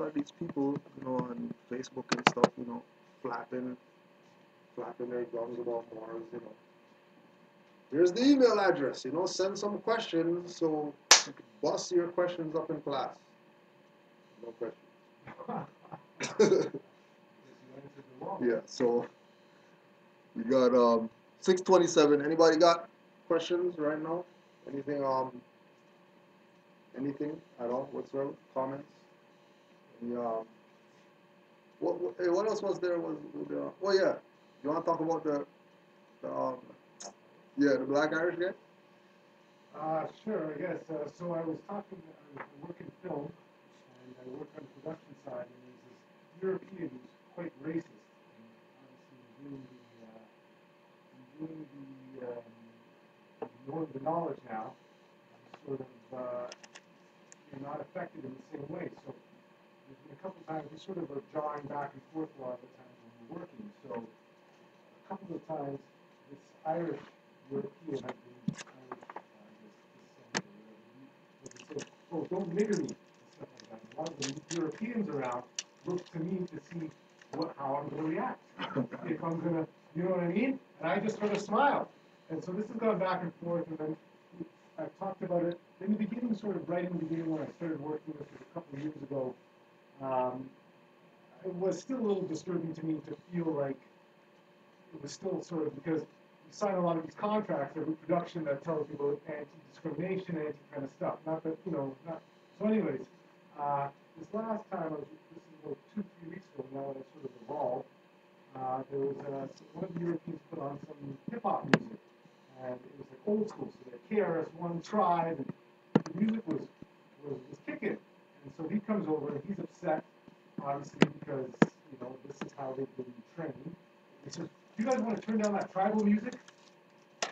of these people, on Facebook and stuff, flapping their gums about Mars. Here's the email address, send some questions so you can bust your questions up in class. No questions. Yeah, so we got 6:27. Anybody got questions right now? Anything at all whatsoever? Comments? Any, what else was there? Oh yeah, you want to talk about the Black Irish guy? Sure, I guess. So I work in film, and I work on the production side, and there's this European who's quite racist, and obviously more of the knowledge now, sort of not affected in the same way. So there's been a couple of times we sort of are jawing back and forth a lot of the times when we're working. So a couple of times this Irish European has been oh, don't nigger me, and stuff like that. A lot of the Europeans around look to me to see how I'm going to react. If I'm going to, you know what I mean? And I just sort of smile. And so this has gone back and forth, and then I've talked about it in the beginning, sort of right in the beginning when I started working with it a couple of years ago. It was still a little disturbing to me to feel like it was still sort of, because you sign a lot of these contracts every production that tells you about anti-discrimination, anti-kind of stuff. Not that, not. So anyways, this last time, this is about 2-3 weeks ago now that I sort of evolved, there was one of the Europeans put on some hip-hop music. And it was like old school, so the KRS-One tribe, and the music was kicking. And so he comes over and he's upset, obviously, because, this is how they've been trained. He says, "Do you guys want to turn down that tribal music?"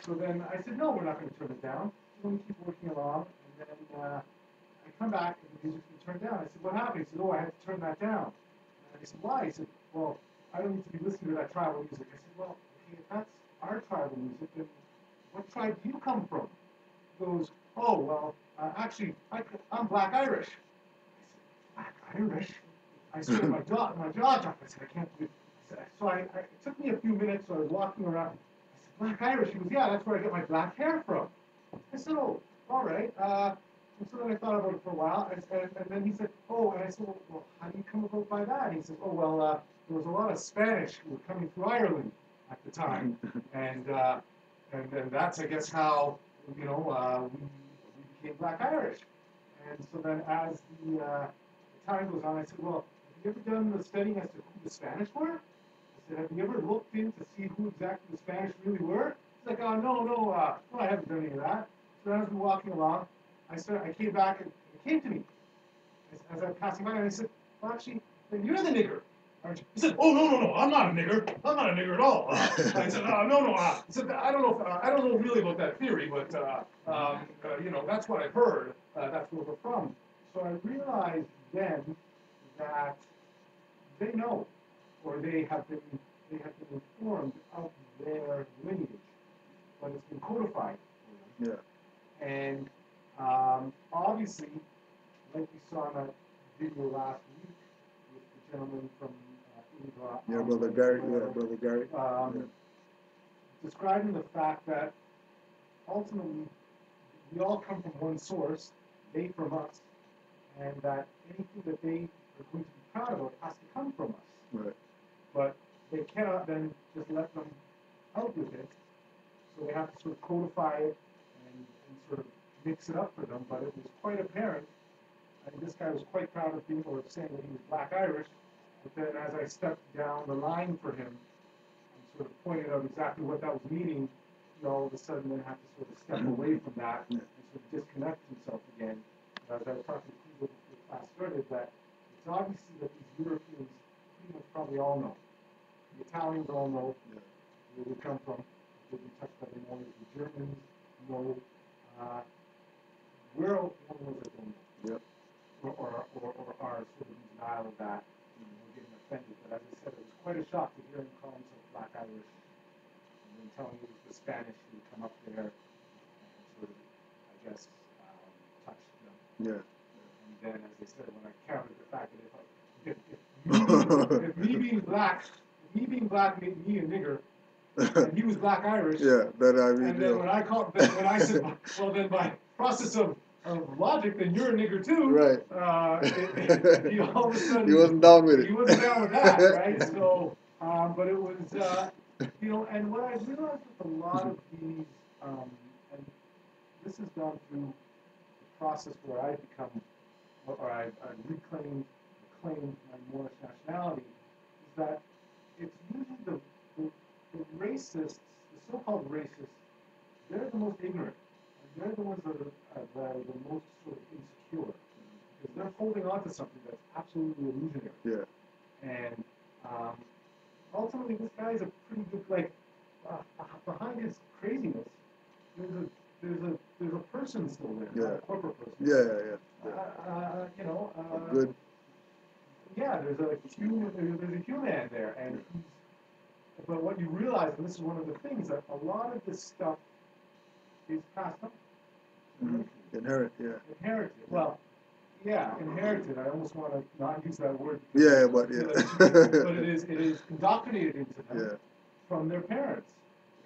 So then I said, "No, we're not going to turn it down. We're going to keep working along." And then I come back and the music's been turned down. I said, "What happened?" He said, "Oh, I had to turn that down." And I said, "Why?" He said, "Well, I don't need to be listening to that tribal music." I said, "Well, okay, if that's our tribal music, then what tribe do you come from?" He goes, "Oh, well, actually, I'm Black Irish." I said, "Black Irish?" I sort of, my jaw dropped. I said, "I can't do it." So it took me a few minutes, so I was walking around. I said, "Black Irish?" He goes, "Yeah, that's where I get my black hair from." I said, "Oh, all right." And so then I thought about it for a while, and then he said, "Oh," and I said, "Well, how do you come about by that?" And he said, "Oh, well, there was a lot of Spanish who were coming through Ireland at the time, and then that's, I guess, how, we became Black Irish." And so then as the time goes on, I said, "Well, have you ever done the studying as to who the Spanish were?" I said, "Have you ever looked in to see who exactly the Spanish really were?" He's like, "Oh, no, I haven't done any of that." So as we were walking along, I came back and it came to me as I was passing by, and I said, "Well, actually, then you're the nigger, aren't you?" He said, "Oh, no, I'm not a nigger. I'm not a nigger at all." I said, "No. He said, I don't know really about that theory, but that's what I've heard. That's where we're from." So I realized then that they know, or they have been informed of their lineage, but it's been codified for them. Yeah. And obviously, like we saw in that video last week with the gentleman from India. Yeah, Brother Gary. Yeah, Brother Gary. Describing the fact that ultimately we all come from one source, they from us, and that anything that they are going to be proud of has to come from us. Right. But they cannot then just let them out with it, so they have to sort of codify it and sort of mix it up for them. But it was quite apparent. I mean, this guy was quite proud of being, or saying that he was Black Irish, But then as I stepped down the line for him and sort of pointed out exactly what that was meaning, he all of a sudden then had to sort of step away from that and sort of disconnect himself again. And as I was talking to people before the class started, that it's obviously that these Europeans pretty much probably all know. The Italians all know where we come from. They've been touched by the more. The Germans know. We're the only ones that don't know. Yep. Or are sort of in denial of that. We're getting offended. But as I said, it was quite a shock to hear him call himself Black Irish and then telling me it was the Spanish who would come up there and sort of, I guess, touch them. Yeah. And then, as I said, when I countered the fact that if me being black made me a nigger, and he was Black Irish. Yeah, that I mean. And then when I said, well, then by process of logic, then you're a nigger too. Right. He all of a sudden. He wasn't down with it. He wasn't down with that, right? So, but it was, and what I realized with a lot of these, and this has gone through the process where I become, or I reclaimed, claimed my Moorish nationality, is that it's usually the racists, the so-called racists, they're the most ignorant. And they're the ones that are the most sort of insecure. Because they're holding on to something that's absolutely illusionary. Yeah. And ultimately, this guy's a pretty good, behind his craziness, there's a person still there, not a corporate person. Yeah. Good. Yeah, there's a human there, and but what you realize, and this is one of the things, that a lot of this stuff is passed on. Inherited. Inherited. Well, yeah, inherited. I almost want to not use that word. Yeah. But it is indoctrinated into them from their parents.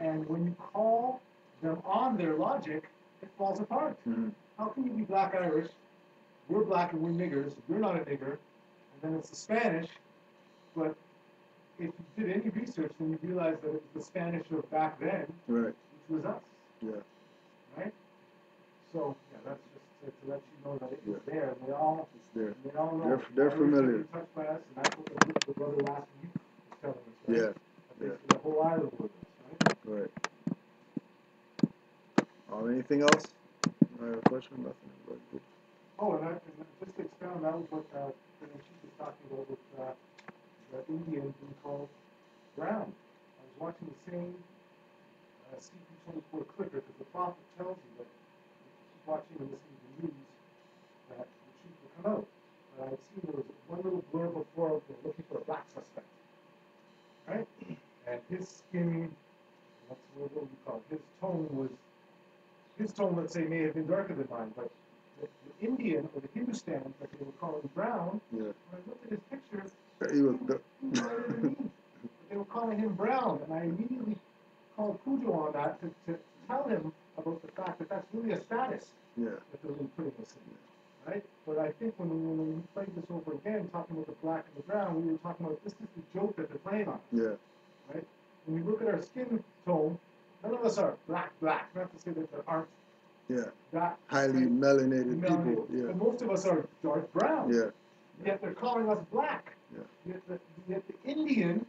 And when you call them on their logic, it falls apart. Mm-hmm. How can you be Black Irish? We're black and we're niggers. You're not a nigger. And then it's the Spanish. But if you did any research, then you realize that it was the Spanish of back then, right, which was us. Yeah. Right? So, yeah, that's just to let you know that it is there. And they all know. They're familiar. Touched by us, and that's what the brother last week was telling us, right? Yeah. The whole island was us, right? Right. Anything else? I have a question? Nothing. Right. Good. Oh, and just to expound, that was what she was talking about with the Indian being called brown. I was watching the same CP24 clicker, because the prophet tells you that if you keep watching and listening to the news, that the truth will come out. But I had seen there was one little blurb before looking for a black suspect, right? And his skin, what do we call it? His tone, let's say, may have been darker than mine, but the Indian or the Hindustan that they were calling brown, when I looked at his picture, he was lighter than me. But they were calling him brown, and I immediately called Cujo on that to tell him about the fact that that's really a status that they're really putting us in, right? But I think when we played this over again, talking about the black and the brown, we were talking about this is the joke that they're playing on us, right? When we look at our skin tone, none of us are black. Not to say that there aren't that highly melanated people. Yeah. But most of us are dark brown. Yeah. Yet they're calling us black. Yeah. Yet the Indian,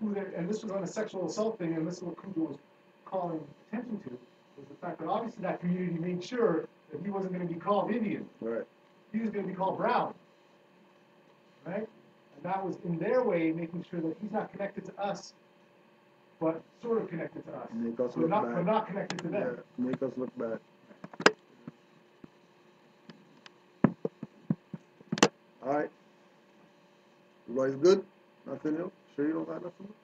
and this was on a sexual assault thing, and this is what Cujo was calling attention to, was the fact that obviously that community made sure that he wasn't going to be called Indian. Right. He was going to be called brown. Right? And that was in their way making sure that he's not connected to us, but sort of connected to us. Make us look bad. But not connected to them. Yeah. Make us look bad. All right. Everybody's good? Nothing else? Sure you don't got nothing else?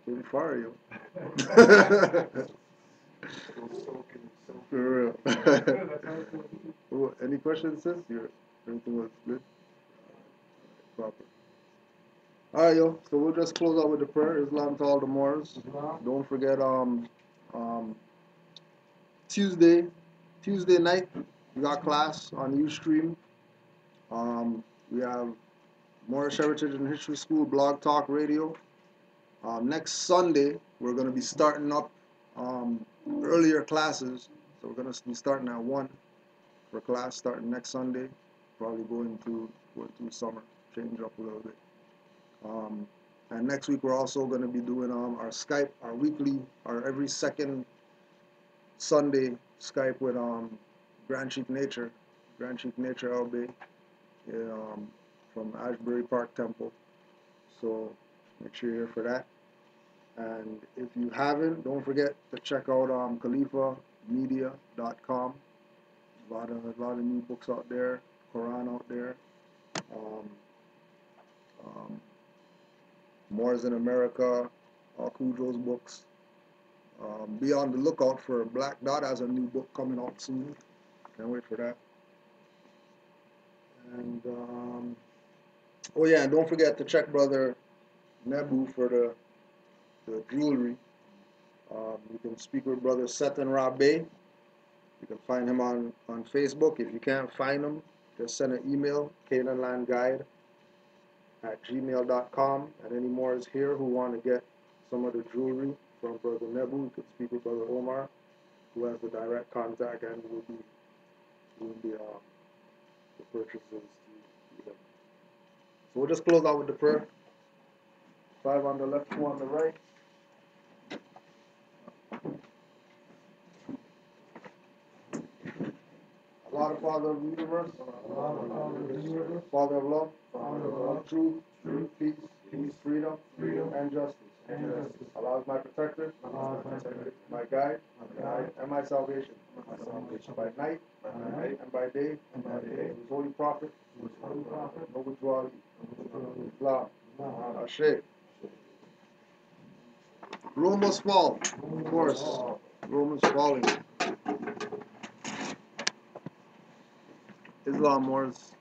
Can't fire you. For real. Any questions, sis? Everything was good? Proper. All right, yo. So we'll just close out with the prayer. Islam to all the Moors. Don't forget, Tuesday night, we got class on Ustream. We have Moorish Heritage and History School Blog Talk Radio. Next Sunday, we're going to be starting up earlier classes. So we're going to be starting at 1 for class starting next Sunday. Probably going through summer, change up a little bit. And next week we're also going to be doing our Skype, our weekly, our every second Sunday Skype with Grand Chief Nature LB, from Ashbury Park Temple. So make sure you're here for that. And if you haven't, don't forget to check out khalifamedia.com. A lot of new books out there, Quran out there. Um, um, Moors in America, all Cujo's books. Be on the lookout for Black Dot has a new book coming out soon. Can't wait for that. And oh yeah, and don't forget to check Brother Nebu for the jewelry. You can speak with Brother Seth and Rabe. You can find him on Facebook. If you can't find him, just send an email, canaanlandguide@gmail.com. And any more is here who want to get some of the jewelry from Brother Nebu, you can speak with Brother Omar, who has the direct contact and will be doing the purchases to them. So we'll just close out with the prayer. 5 on the left, 2 on the right. Allah, the Father of the universe, Father of love, truth, peace, freedom, and justice. Allah is my protector, my guide, and my salvation. By night and by day, His holy prophet, Noble Dwali, Islam, Ashe. Rome must fall, of course. Rome is falling. Islam wars.